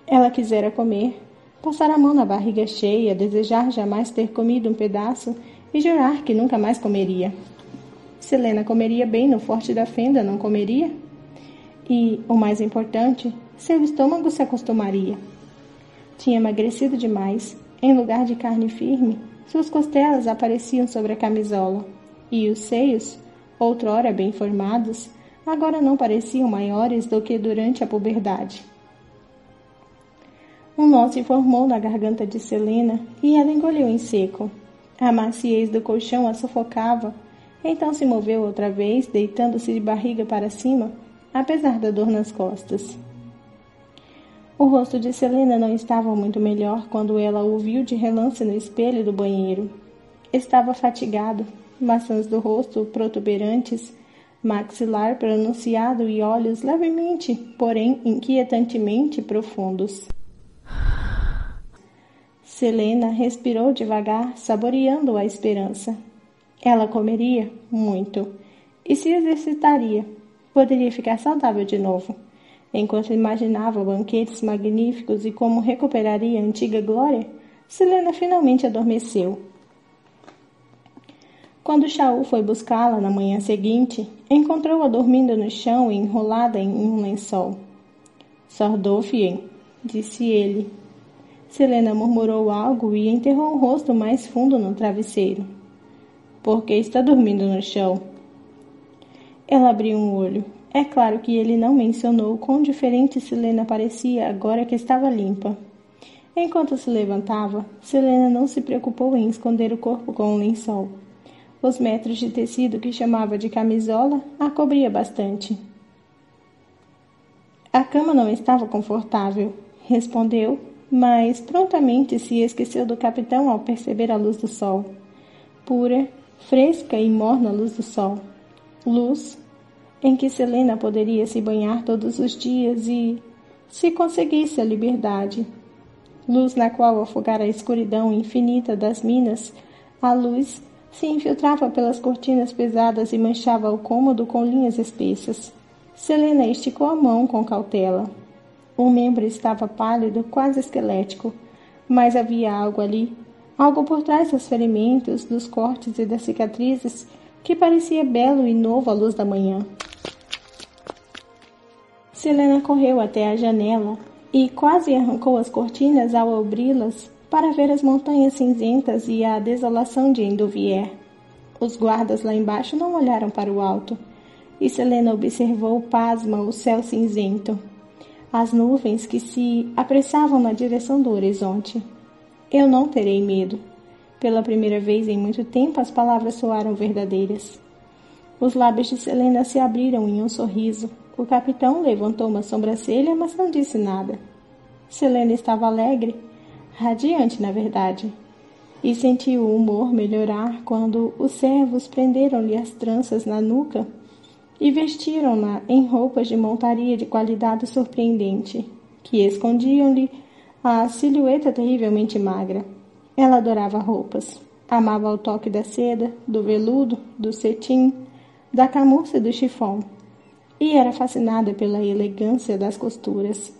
Ela quisera comer, passar a mão na barriga cheia, desejar jamais ter comido um pedaço e jurar que nunca mais comeria. Selena comeria bem no Forte da Fenda, não comeria? E, o mais importante, seu estômago se acostumaria. Tinha emagrecido demais. Em lugar de carne firme, suas costelas apareciam sobre a camisola, e os seios, outrora bem formados, agora não pareciam maiores do que durante a puberdade. Um nó se formou na garganta de Selena e ela engoliu em seco. A maciez do colchão a sufocava, então se moveu outra vez, deitando-se de barriga para cima, apesar da dor nas costas. O rosto de Selena não estava muito melhor quando ela o viu de relance no espelho do banheiro. Estava fatigado, maçãs do rosto protuberantes, maxilar pronunciado e olhos levemente, porém inquietantemente profundos. Selena respirou devagar, saboreando a esperança. Ela comeria muito e se exercitaria. Poderia ficar saudável de novo. Enquanto imaginava banquetes magníficos e como recuperaria a antiga glória, Selena finalmente adormeceu. Quando Shaul foi buscá-la na manhã seguinte, encontrou-a dormindo no chão e enrolada em um lençol. "Sordofien", disse ele. Selena murmurou algo e enterrou o rosto mais fundo no travesseiro. "Por que está dormindo no chão?" Ela abriu um olho. É claro que ele não mencionou quão diferente Selena parecia agora que estava limpa. Enquanto se levantava, Selena não se preocupou em esconder o corpo com um lençol. Os metros de tecido que chamava de camisola a cobria bastante. A cama não estava confortável, respondeu, mas prontamente se esqueceu do capitão ao perceber a luz do sol. Pura, fresca e morna luz do sol. Luz em que Selena poderia se banhar todos os dias e, se conseguisse a liberdade, luz na qual afogara a escuridão infinita das minas, a luz se infiltrava pelas cortinas pesadas e manchava o cômodo com linhas espessas. Selena esticou a mão com cautela. O membro estava pálido, quase esquelético, mas havia algo ali, algo por trás dos ferimentos, dos cortes e das cicatrizes, que parecia belo e novo à luz da manhã. Selena correu até a janela e quase arrancou as cortinas ao abri-las para ver as montanhas cinzentas e a desolação de Endovier. Os guardas lá embaixo não olharam para o alto, e Selena observou pasma o céu cinzento, as nuvens que se apressavam na direção do horizonte. "Eu não terei medo." Pela primeira vez em muito tempo as palavras soaram verdadeiras. Os lábios de Selena se abriram em um sorriso. O capitão levantou uma sobrancelha, mas não disse nada. Selena estava alegre, radiante na verdade, e sentiu o humor melhorar quando os servos prenderam-lhe as tranças na nuca e vestiram-na em roupas de montaria de qualidade surpreendente, que escondiam-lhe a silhueta terrivelmente magra. Ela adorava roupas. Amava o toque da seda, do veludo, do cetim, da camurça e do chifão. E era fascinada pela elegância das costuras,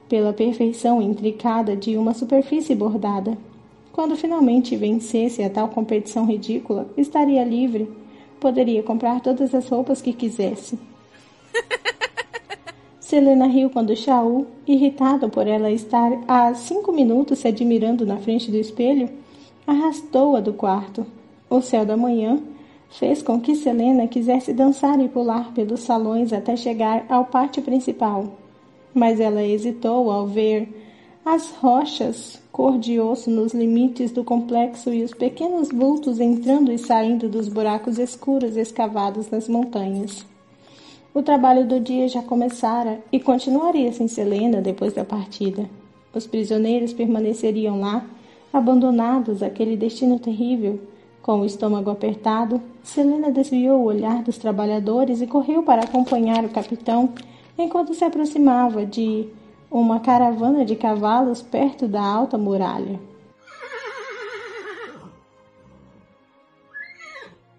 pela perfeição intricada de uma superfície bordada. Quando finalmente vencesse a tal competição ridícula, estaria livre, poderia comprar todas as roupas que quisesse. Selena riu quando Shaul, irritado por ela estar há 5 minutos se admirando na frente do espelho, arrastou-a do quarto. O céu da manhã fez com que Selena quisesse dançar e pular pelos salões até chegar ao pátio principal. Mas ela hesitou ao ver as rochas cor de osso nos limites do complexo e os pequenos vultos entrando e saindo dos buracos escuros escavados nas montanhas. O trabalho do dia já começara e continuaria sem Selena depois da partida. Os prisioneiros permaneceriam lá, abandonados àquele destino terrível, Com o estômago apertado, Selena desviou o olhar dos trabalhadores e correu para acompanhar o capitão enquanto se aproximava de uma caravana de cavalos perto da alta muralha.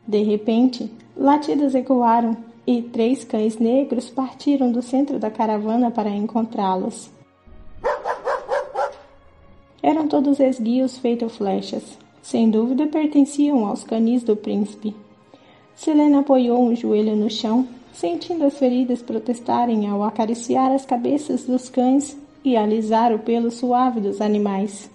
De repente, latidos ecoaram e 3 cães negros partiram do centro da caravana para encontrá-los. Eram todos esguios feitos flechas. Sem dúvida pertenciam aos canis do príncipe. Selena apoiou um joelho no chão, sentindo as feridas protestarem ao acariciar as cabeças dos cães e alisar o pelo suave dos animais.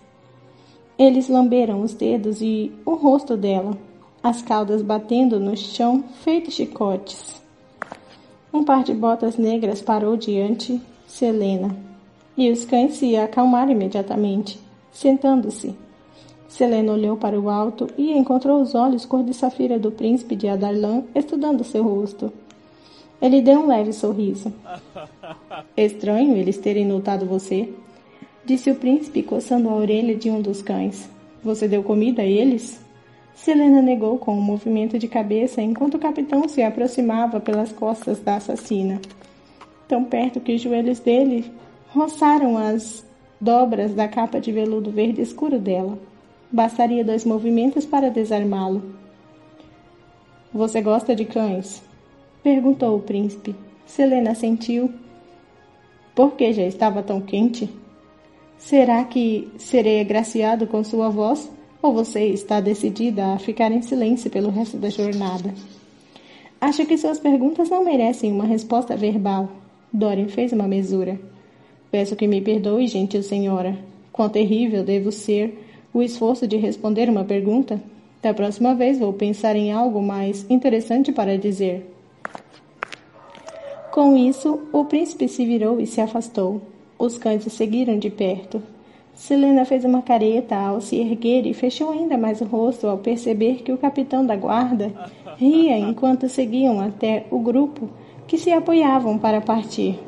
Eles lamberam os dedos e o rosto dela, as caudas batendo no chão feito chicotes. Um par de botas negras parou diante Selena, e os cães se acalmaram imediatamente, sentando-se. Selena olhou para o alto e encontrou os olhos cor de safira do príncipe de Adarlan estudando seu rosto. Ele deu um leve sorriso. Estranho eles terem notado você, disse o príncipe coçando a orelha de um dos cães. Você deu comida a eles? Selena negou com um movimento de cabeça enquanto o capitão se aproximava pelas costas da assassina, tão perto que os joelhos dele roçaram as dobras da capa de veludo verde escuro dela. Bastaria 2 movimentos para desarmá-lo. Você gosta de cães? Perguntou o príncipe. Selena sentiu. Por que já estava tão quente? Será que serei agraciado com sua voz? Ou você está decidida a ficar em silêncio pelo resto da jornada? Acho que suas perguntas não merecem uma resposta verbal. Dorian fez uma mesura. Peço que me perdoe, gentil senhora. Quão terrível devo ser o esforço de responder uma pergunta? Da próxima vez vou pensar em algo mais interessante para dizer. Com isso, o príncipe se virou e se afastou. Os cães o seguiram de perto. Selena fez uma careta ao se erguer e fechou ainda mais o rosto ao perceber que o capitão da guarda ria enquanto seguiam até o grupo que se apoiavam para partir.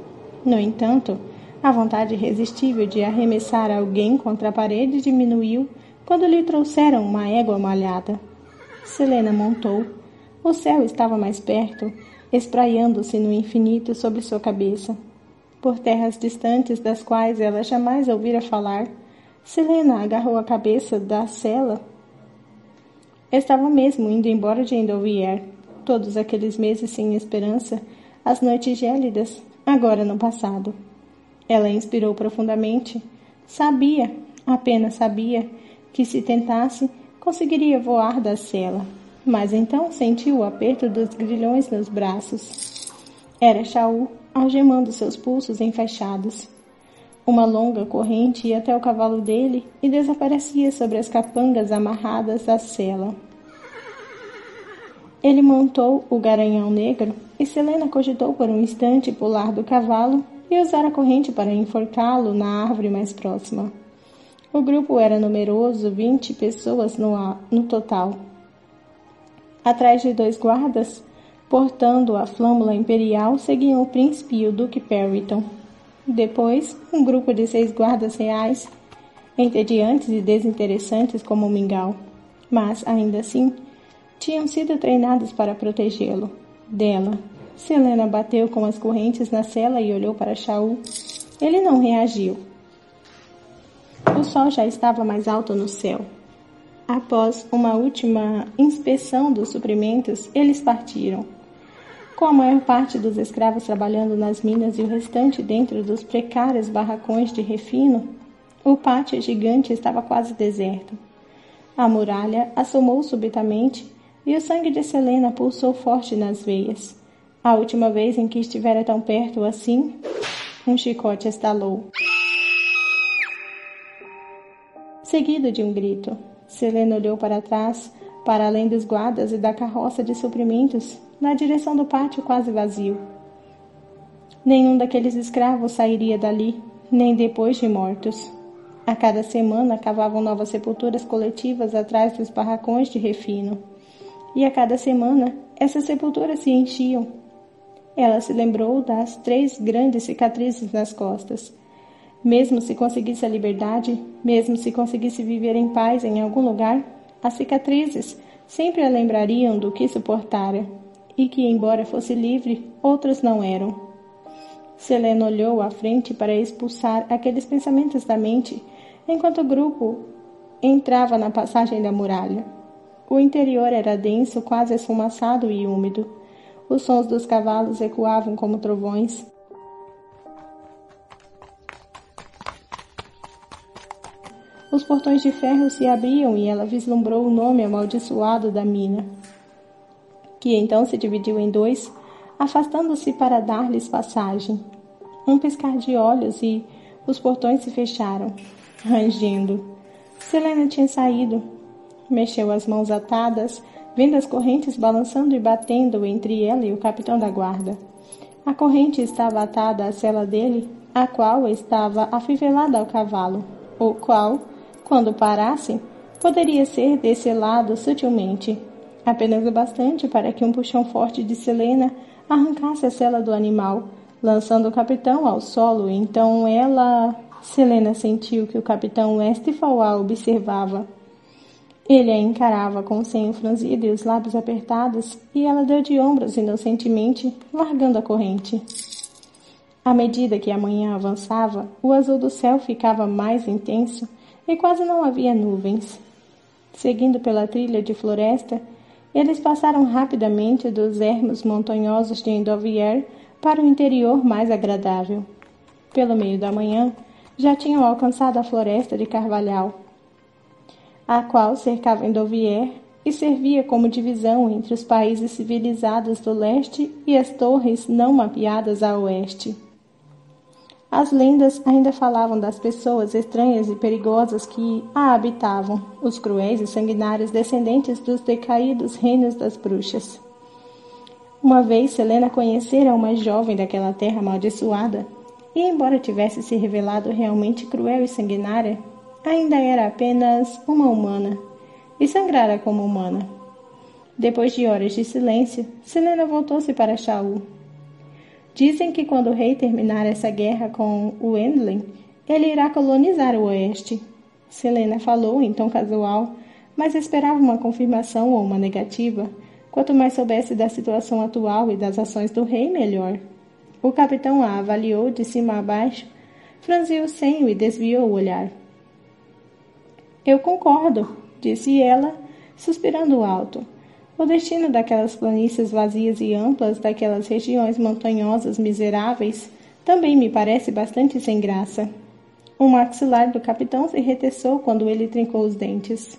No entanto, a vontade irresistível de arremessar alguém contra a parede diminuiu quando lhe trouxeram uma égua malhada. Selena montou. O céu estava mais perto, espraiando-se no infinito sobre sua cabeça. Por terras distantes das quais ela jamais ouvira falar, Selena agarrou a cabeça da sela. Estava mesmo indo embora de Endovier. Todos aqueles meses sem esperança, as noites gélidas, agora no passado. Ela inspirou profundamente. Sabia, apenas sabia, que se tentasse, conseguiria voar da cela. Mas então sentiu o aperto dos grilhões nos braços. Era Shaul, algemando seus pulsos enfaixados. Uma longa corrente ia até o cavalo dele e desaparecia sobre as capangas amarradas à sela. Ele montou o garanhão negro e Selena cogitou por um instante pular do cavalo e usar a corrente para enforcá-lo na árvore mais próxima. O grupo era numeroso, 20 pessoas no total. Atrás de 2 guardas, portando a flâmula imperial, seguiam o príncipe e o duque Perryton. Depois, um grupo de 6 guardas reais, entediantes e desinteressantes como o mingau, mas, ainda assim, tinham sido treinados para protegê-lo. Dela, Selena bateu com as correntes na sela e olhou para Shaul. Ele não reagiu. O sol já estava mais alto no céu. Após uma última inspeção dos suprimentos, eles partiram. Com a maior parte dos escravos trabalhando nas minas e o restante dentro dos precários barracões de refino, o pátio gigante estava quase deserto. A muralha assomou subitamente e o sangue de Selena pulsou forte nas veias. A última vez em que estivera tão perto assim, um chicote estalou. Seguido de um grito, Selena olhou para trás, para além dos guardas e da carroça de suprimentos, na direção do pátio quase vazio. Nenhum daqueles escravos sairia dali, nem depois de mortos. A cada semana cavavam novas sepulturas coletivas atrás dos barracões de refino. E a cada semana, essas sepulturas se enchiam. Ela se lembrou das 3 grandes cicatrizes nas costas. Mesmo se conseguisse a liberdade, mesmo se conseguisse viver em paz em algum lugar, as cicatrizes sempre a lembrariam do que suportara, e que, embora fosse livre, outros não eram. Selena olhou à frente para expulsar aqueles pensamentos da mente, enquanto o grupo entrava na passagem da muralha. O interior era denso, quase esfumaçado e úmido. Os sons dos cavalos ecoavam como trovões. Os portões de ferro se abriam e ela vislumbrou o nome amaldiçoado da mina, que então se dividiu em dois, afastando-se para dar-lhes passagem. Um piscar de olhos e os portões se fecharam, rangendo. Selena tinha saído. Mexeu as mãos atadas, vendo as correntes balançando e batendo entre ela e o capitão da guarda. A corrente estava atada à sela dele, a qual estava afivelada ao cavalo, o qual, quando parasse, poderia ser descelado sutilmente, apenas o bastante para que um puxão forte de Selena arrancasse a sela do animal, lançando o capitão ao solo. Então Selena sentiu que o capitão Westphal a observava. Ele a encarava com o senho franzido e os lábios apertados, e ela deu de ombros inocentemente, largando a corrente. À medida que a manhã avançava, o azul do céu ficava mais intenso e quase não havia nuvens. Seguindo pela trilha de floresta, eles passaram rapidamente dos ermos montanhosos de Endovier para o interior mais agradável. Pelo meio da manhã, já tinham alcançado a floresta de Carvalhal, a qual cercava Endovier e servia como divisão entre os países civilizados do leste e as torres não mapeadas a oeste. As lendas ainda falavam das pessoas estranhas e perigosas que a habitavam, os cruéis e sanguinários descendentes dos decaídos reinos das bruxas. Uma vez Selena conhecera uma jovem daquela terra amaldiçoada, e embora tivesse se revelado realmente cruel e sanguinária, ainda era apenas uma humana, e sangrara como humana. Depois de horas de silêncio, Selena voltou-se para Shaul. Dizem que quando o rei terminar essa guerra com o Wendling, ele irá colonizar o oeste. Selena falou em tom casual, mas esperava uma confirmação ou uma negativa. Quanto mais soubesse da situação atual e das ações do rei, melhor. O capitão a avaliou de cima a baixo, franziu o senho e desviou o olhar. Eu concordo, disse ela, suspirando alto. O destino daquelas planícies vazias e amplas, daquelas regiões montanhosas miseráveis, também me parece bastante sem graça. O maxilar do capitão se retessou quando ele trincou os dentes.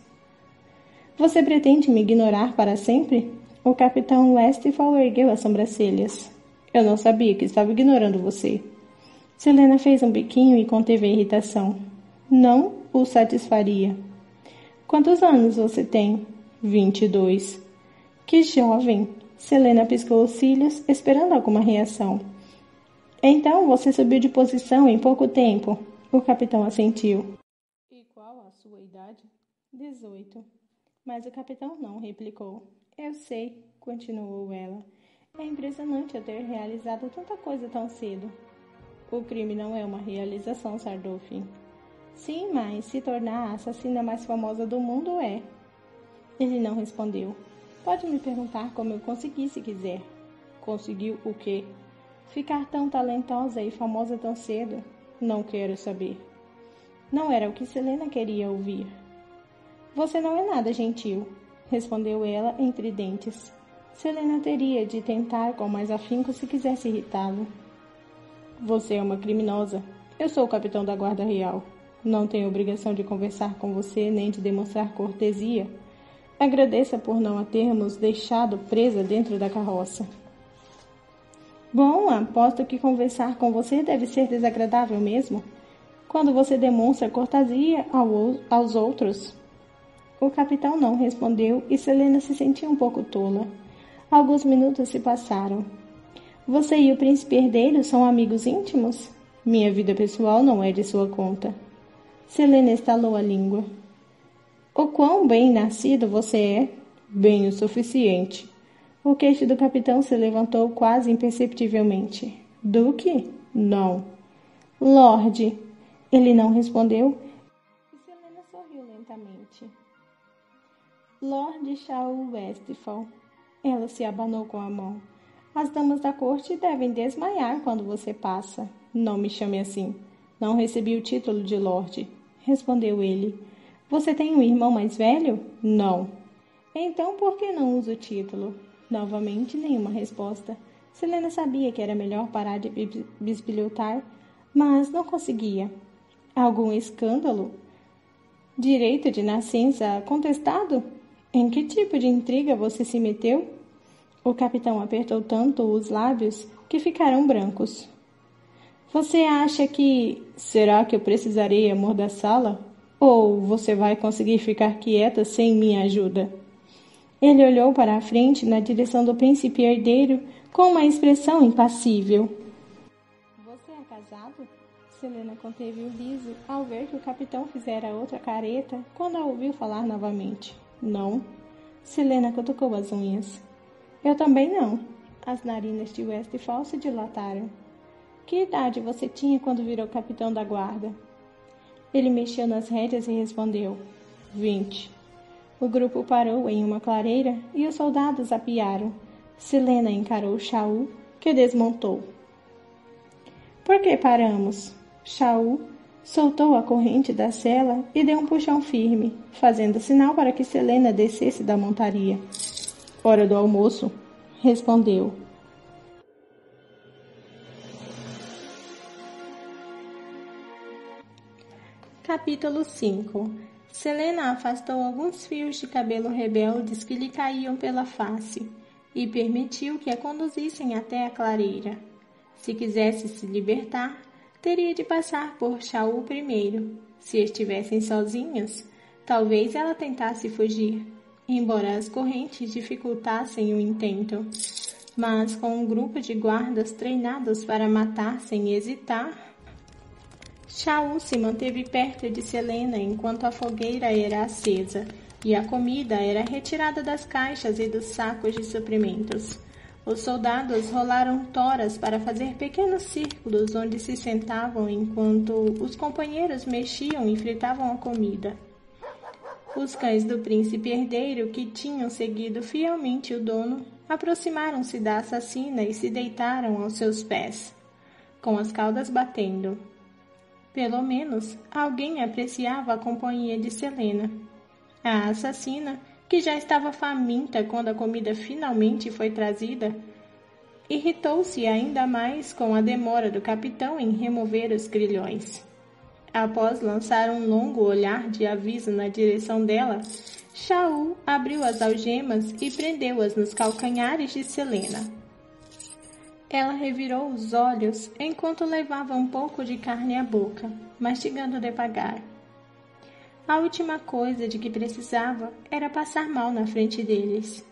Você pretende me ignorar para sempre? O capitão Westphal ergueu as sobrancelhas. Eu não sabia que estava ignorando você. Selena fez um biquinho e conteve a irritação. Não o satisfaria. Quantos anos você tem? 22. Que jovem! Selena piscou os cílios, esperando alguma reação. Então você subiu de posição em pouco tempo. O capitão assentiu. E qual a sua idade? 18. Mas o capitão não replicou. Eu sei, continuou ela. É impressionante eu ter realizado tanta coisa tão cedo. O crime não é uma realização, Sardolfin. Sim, mas se tornar a assassina mais famosa do mundo é. Ele não respondeu. Pode me perguntar como eu consegui, se quiser. Conseguiu o quê? Ficar tão talentosa e famosa tão cedo? Não quero saber. Não era o que Selena queria ouvir. Você não é nada gentil, respondeu ela entre dentes. Selena teria de tentar com mais afinco se quisesse irritá-lo. Você é uma criminosa. Eu sou o capitão da guarda real. Não tenho obrigação de conversar com você nem de demonstrar cortesia. Agradeça por não a termos deixado presa dentro da carroça. Bom, aposto que conversar com você deve ser desagradável mesmo, quando você demonstra cortesia aos outros. O capitão não respondeu e Selena se sentia um pouco tola. Alguns minutos se passaram. Você e o príncipe herdeiro são amigos íntimos? Minha vida pessoal não é de sua conta. Selena estalou a língua. O quão bem nascido você é? Bem o suficiente. O queixo do capitão se levantou quase imperceptivelmente. Duque? Não. Lorde? Ele não respondeu e Selena sorriu lentamente. Lord Shaul Westphal. Ela se abanou com a mão. As damas da corte devem desmaiar quando você passa. Não me chame assim. Não recebi o título de Lorde, respondeu ele. Você tem um irmão mais velho? Não. Então por que não usa o título? Novamente nenhuma resposta. Selena sabia que era melhor parar de bisbilhotar, mas não conseguia. Algum escândalo? Direito de nascença contestado? Em que tipo de intriga você se meteu? O capitão apertou tanto os lábios que ficaram brancos. Você acha que... Será que eu precisarei amordaçá-la? Ou você vai conseguir ficar quieta sem minha ajuda? Ele olhou para a frente na direção do príncipe herdeiro com uma expressão impassível. Você é casado? Selena conteve o riso ao ver que o capitão fizera outra careta quando a ouviu falar novamente. Não. Selena cutucou as unhas. Eu também não. As narinas de Westphal se dilataram. Que idade você tinha quando virou capitão da guarda? Ele mexeu nas rédeas e respondeu. 20. O grupo parou em uma clareira e os soldados apiaram. Selena encarou Shaul, que desmontou. Por que paramos? Shaul soltou a corrente da sela e deu um puxão firme, fazendo sinal para que Selena descesse da montaria. Hora do almoço, respondeu. Capítulo 5. Selena afastou alguns fios de cabelo rebeldes que lhe caíam pela face e permitiu que a conduzissem até a clareira. Se quisesse se libertar, teria de passar por Shaul primeiro. Se estivessem sozinhos, talvez ela tentasse fugir, embora as correntes dificultassem o intento. Mas com um grupo de guardas treinados para matar sem hesitar, Shaul se manteve perto de Selena enquanto a fogueira era acesa e a comida era retirada das caixas e dos sacos de suprimentos. Os soldados rolaram toras para fazer pequenos círculos onde se sentavam enquanto os companheiros mexiam e fritavam a comida. Os cães do príncipe herdeiro, que tinham seguido fielmente o dono, aproximaram-se da assassina e se deitaram aos seus pés, com as caudas batendo. Pelo menos, alguém apreciava a companhia de Selena. A assassina, que já estava faminta quando a comida finalmente foi trazida, irritou-se ainda mais com a demora do capitão em remover os grilhões. Após lançar um longo olhar de aviso na direção dela, Shaul abriu as algemas e prendeu-as nos calcanhares de Selena. Ela revirou os olhos enquanto levava um pouco de carne à boca, mastigando devagar. A última coisa de que precisava era passar mal na frente deles.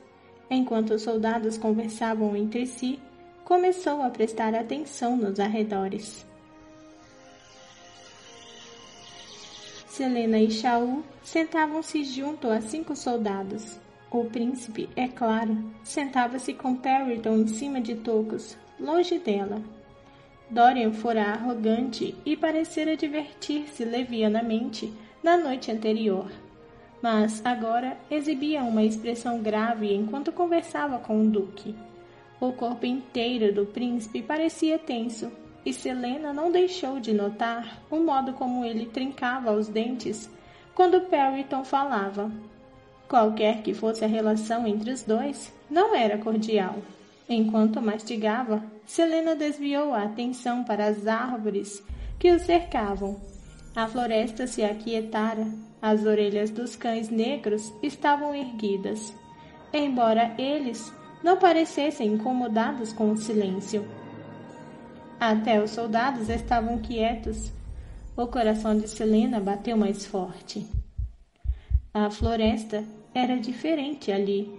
Enquanto os soldados conversavam entre si, começou a prestar atenção nos arredores. Selena e Shaul sentavam-se junto a 5 soldados. O príncipe, é claro, sentava-se com Puritan em cima de tocos, longe dela. Dorian fora arrogante e parecera divertir-se levianamente na noite anterior, mas agora exibia uma expressão grave enquanto conversava com o duque. O corpo inteiro do príncipe parecia tenso, e Selena não deixou de notar o modo como ele trincava os dentes quando Puritan falava. Qualquer que fosse a relação entre os dois, não era cordial. Enquanto mastigava, Selena desviou a atenção para as árvores que o cercavam. A floresta se aquietara, as orelhas dos cães negros estavam erguidas, embora eles não parecessem incomodados com o silêncio. Até os soldados estavam quietos. O coração de Selena bateu mais forte. A floresta era diferente ali.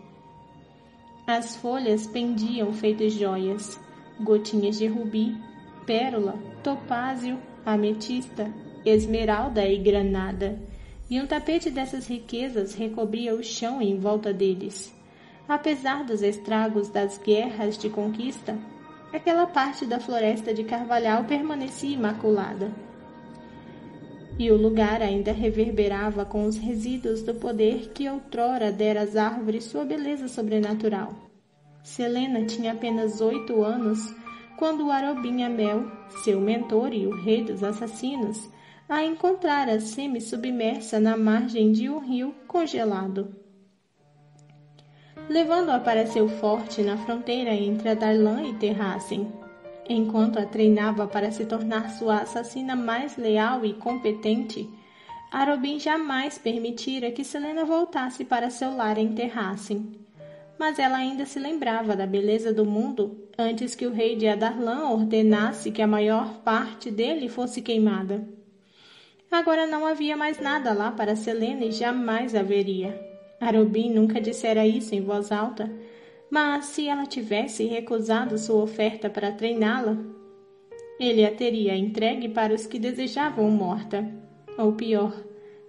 As folhas pendiam feitas joias, gotinhas de rubi, pérola, topázio, ametista, esmeralda e granada, e um tapete dessas riquezas recobria o chão em volta deles. Apesar dos estragos das guerras de conquista, aquela parte da floresta de carvalhal permanecia imaculada. e o lugar ainda reverberava com os resíduos do poder que outrora dera às árvores sua beleza sobrenatural. Selena tinha apenas 8 anos quando Arobin Amell, seu mentor e o rei dos assassinos, a encontrara semi-submersa na margem de um rio congelado. Levando-a para seu forte na fronteira entre Adarlan e Terrassen, enquanto a treinava para se tornar sua assassina mais leal e competente, Arobin jamais permitira que Selena voltasse para seu lar em Terrassen. Mas ela ainda se lembrava da beleza do mundo antes que o rei de Adarlan ordenasse que a maior parte dele fosse queimada. Agora não havia mais nada lá para Selena e jamais haveria. Arobin nunca dissera isso em voz alta, mas se ela tivesse recusado sua oferta para treiná-la, ele a teria entregue para os que desejavam morta. Ou pior,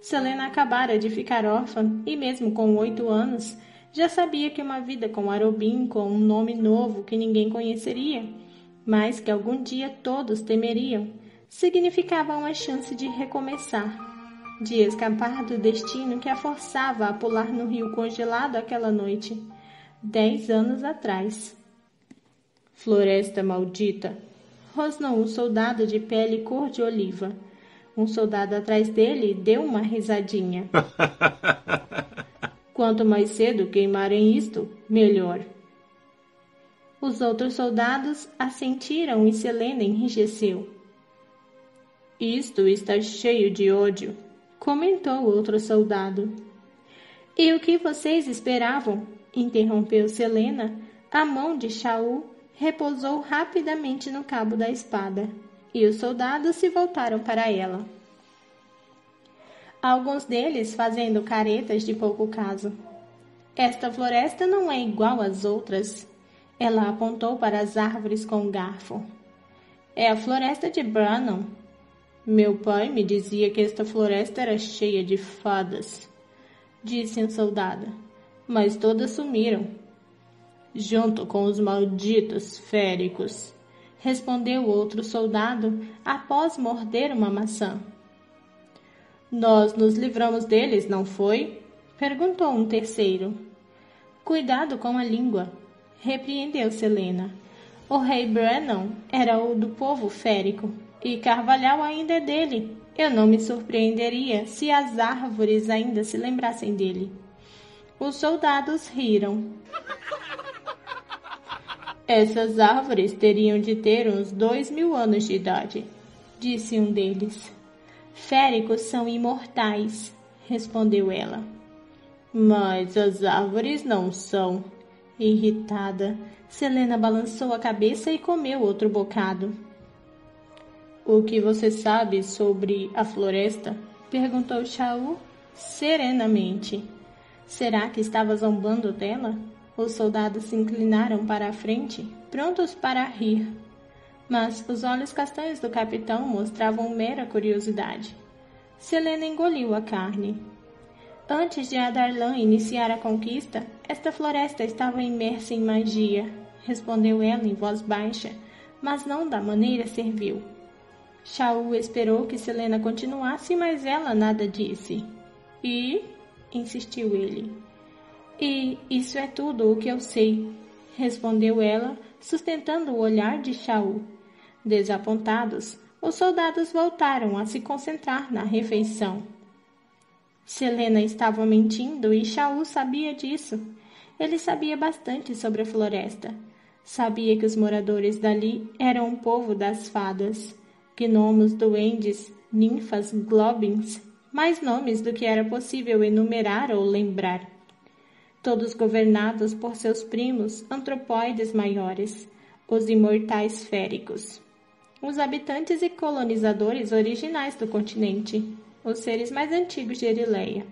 Selena acabara de ficar órfã e mesmo com 8 anos, já sabia que uma vida com Arobin, com um nome novo que ninguém conheceria, mas que algum dia todos temeriam, significava uma chance de recomeçar, de escapar do destino que a forçava a pular no rio congelado aquela noite, 10 anos atrás. Floresta maldita! Rosnou um soldado de pele cor de oliva. Um soldado atrás dele deu uma risadinha. Quanto mais cedo queimarem isto, melhor. Os outros soldados assentiram e Selena enrijeceu. Isto está cheio de ódio, comentou outro soldado. E o que vocês esperavam? Interrompeu Selena. A mão de Shaul repousou rapidamente no cabo da espada, e os soldados se voltaram para ela. Alguns deles fazendo caretas de pouco caso. Esta floresta não é igual às outras. Ela apontou para as árvores com o garfo. É a floresta de Brannon. Meu pai me dizia que esta floresta era cheia de fadas, disse um soldado, mas todas sumiram. Junto com os malditos féricos, respondeu outro soldado após morder uma maçã. Nós nos livramos deles, não foi? Perguntou um terceiro. Cuidado com a língua, repreendeu Selena. O rei Brannon era o do povo férico, e Carvalhal ainda é dele. Eu não me surpreenderia se as árvores ainda se lembrassem dele. Os soldados riram. Essas árvores teriam de ter uns 2000 anos de idade, disse um deles. Féricos são imortais, respondeu ela. Mas as árvores não são. Irritada, Selena balançou a cabeça e comeu outro bocado. O que você sabe sobre a floresta? Perguntou Shaul serenamente. Será que estava zombando dela? Os soldados se inclinaram para a frente, prontos para rir. Mas os olhos castanhos do capitão mostravam mera curiosidade. Selena engoliu a carne. Antes de Adarlan iniciar a conquista, esta floresta estava imersa em magia, respondeu ela em voz baixa, mas não da maneira servil. Shaul esperou que Selena continuasse, mas ela nada disse. E? Insistiu ele. E isso é tudo o que eu sei, respondeu ela, sustentando o olhar de Shaul. Desapontados, os soldados voltaram a se concentrar na refeição. Selena estava mentindo e Shaul sabia disso. Ele sabia bastante sobre a floresta. Sabia que os moradores dali eram um povo das fadas, gnomos, duendes, ninfas, globins, mais nomes do que era possível enumerar ou lembrar. Todos governados por seus primos antropóides maiores, os imortais féricos. Os habitantes e colonizadores originais do continente, os seres mais antigos de Erileia.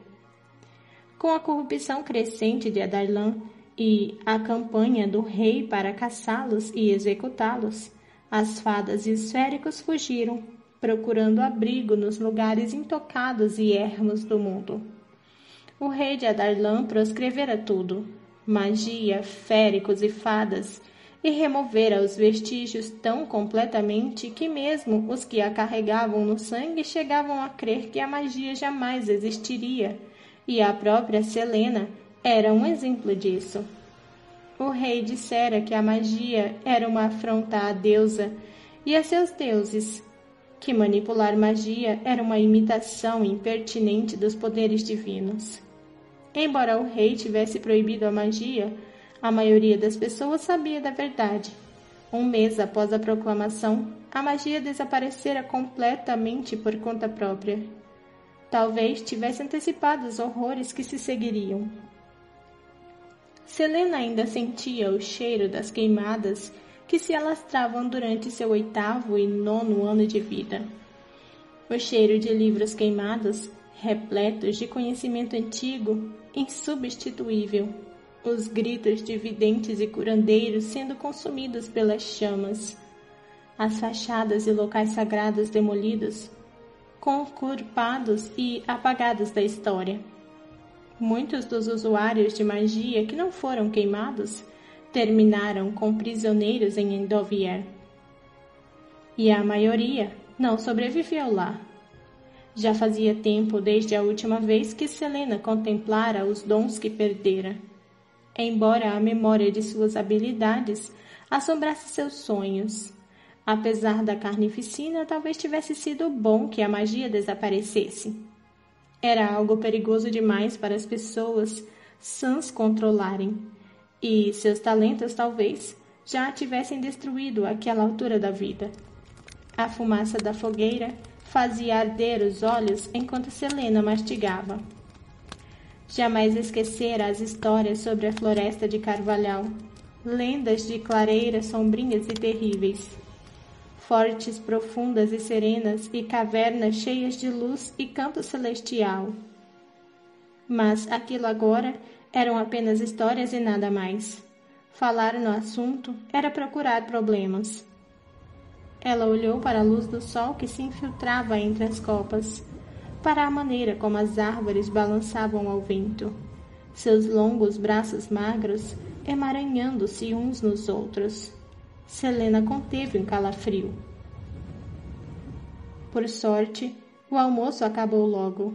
Com a corrupção crescente de Adarlan e a campanha do rei para caçá-los e executá-los, as fadas e os féricos fugiram, procurando abrigo nos lugares intocados e ermos do mundo. O rei de Adarlan proscrevera tudo, magia, féricos e fadas, e removera os vestígios tão completamente que mesmo os que a carregavam no sangue chegavam a crer que a magia jamais existiria, e a própria Selena era um exemplo disso. O rei dissera que a magia era uma afronta à deusa e a seus deuses, que manipular magia era uma imitação impertinente dos poderes divinos. Embora o rei tivesse proibido a magia, a maioria das pessoas sabia da verdade. Um mês após a proclamação, a magia desaparecera completamente por conta própria. Talvez tivesse antecipado os horrores que se seguiriam. Selena ainda sentia o cheiro das queimadas que se alastravam durante seu 8º e 9º ano de vida. O cheiro de livros queimados, repletos de conhecimento antigo, insubstituível. Os gritos de videntes e curandeiros sendo consumidos pelas chamas. As fachadas e locais sagrados demolidos, conculpados e apagados da história. Muitos dos usuários de magia que não foram queimados terminaram como prisioneiros em Endovier. E a maioria não sobreviveu lá. Já fazia tempo desde a última vez que Selena contemplara os dons que perdera. Embora a memória de suas habilidades assombrasse seus sonhos. Apesar da carnificina, talvez tivesse sido bom que a magia desaparecesse. Era algo perigoso demais para as pessoas sãs controlarem, e seus talentos talvez já a tivessem destruído àquela altura da vida. A fumaça da fogueira fazia arder os olhos enquanto Selena mastigava. Jamais esquecera as histórias sobre a floresta de Carvalhal, lendas de clareiras sombrinhas e terríveis. Fortes, profundas e serenas, e cavernas cheias de luz e canto celestial. Mas aquilo agora eram apenas histórias e nada mais. Falar no assunto era procurar problemas. Ela olhou para a luz do sol que se infiltrava entre as copas, para a maneira como as árvores balançavam ao vento, seus longos braços magros emaranhando-se uns nos outros. Selena conteve um calafrio. Por sorte, o almoço acabou logo.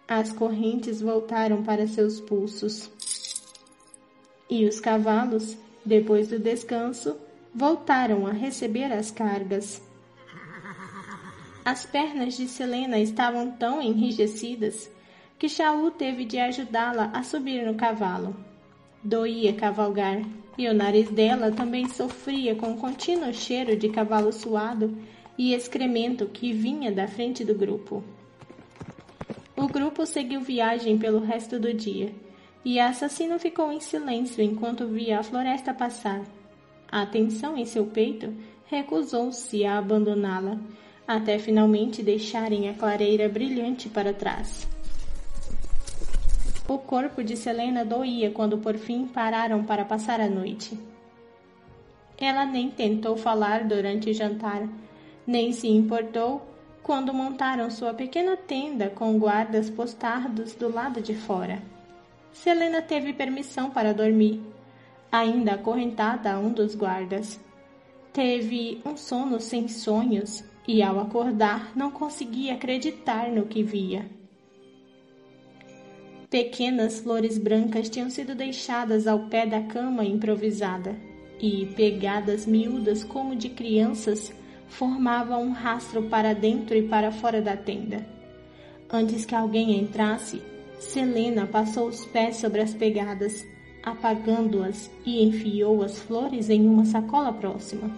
As correntes voltaram para seus pulsos. E os cavalos, depois do descanso, voltaram a receber as cargas. As pernas de Selena estavam tão enrijecidas que Shaul teve de ajudá-la a subir no cavalo. Doía cavalgar, e o nariz dela também sofria com o contínuo cheiro de cavalo suado e excremento que vinha da frente do grupo. O grupo seguiu viagem pelo resto do dia, e a assassina ficou em silêncio enquanto via a floresta passar. A tensão em seu peito recusou-se a abandoná-la, até finalmente deixarem a clareira brilhante para trás. O corpo de Selena doía quando por fim pararam para passar a noite. Ela nem tentou falar durante o jantar, nem se importou quando montaram sua pequena tenda com guardas postados do lado de fora. Selena teve permissão para dormir, ainda acorrentada a um dos guardas. Teve um sono sem sonhos e, ao acordar, não conseguia acreditar no que via. Pequenas flores brancas tinham sido deixadas ao pé da cama improvisada, e pegadas miúdas como de crianças formavam um rastro para dentro e para fora da tenda. Antes que alguém entrasse, Selena passou os pés sobre as pegadas, apagando-as, e enfiou as flores em uma sacola próxima.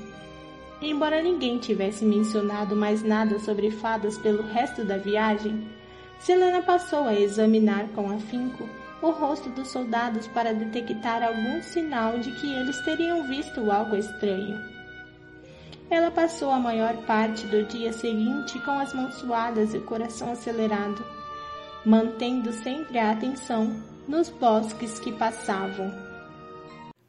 Embora ninguém tivesse mencionado mais nada sobre fadas pelo resto da viagem, Selena passou a examinar com afinco o rosto dos soldados para detectar algum sinal de que eles teriam visto algo estranho. Ela passou a maior parte do dia seguinte com as mãos suadas e o coração acelerado, mantendo sempre a atenção nos bosques que passavam.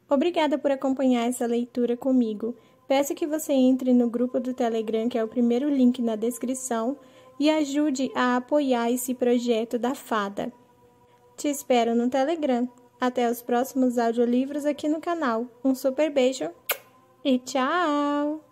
Obrigada por acompanhar essa leitura comigo. Peço que você entre no grupo do Telegram, que é o primeiro link na descrição, e ajude a apoiar esse projeto da Fada. Te espero no Telegram. Até os próximos audiolivros aqui no canal. Um super beijo e tchau!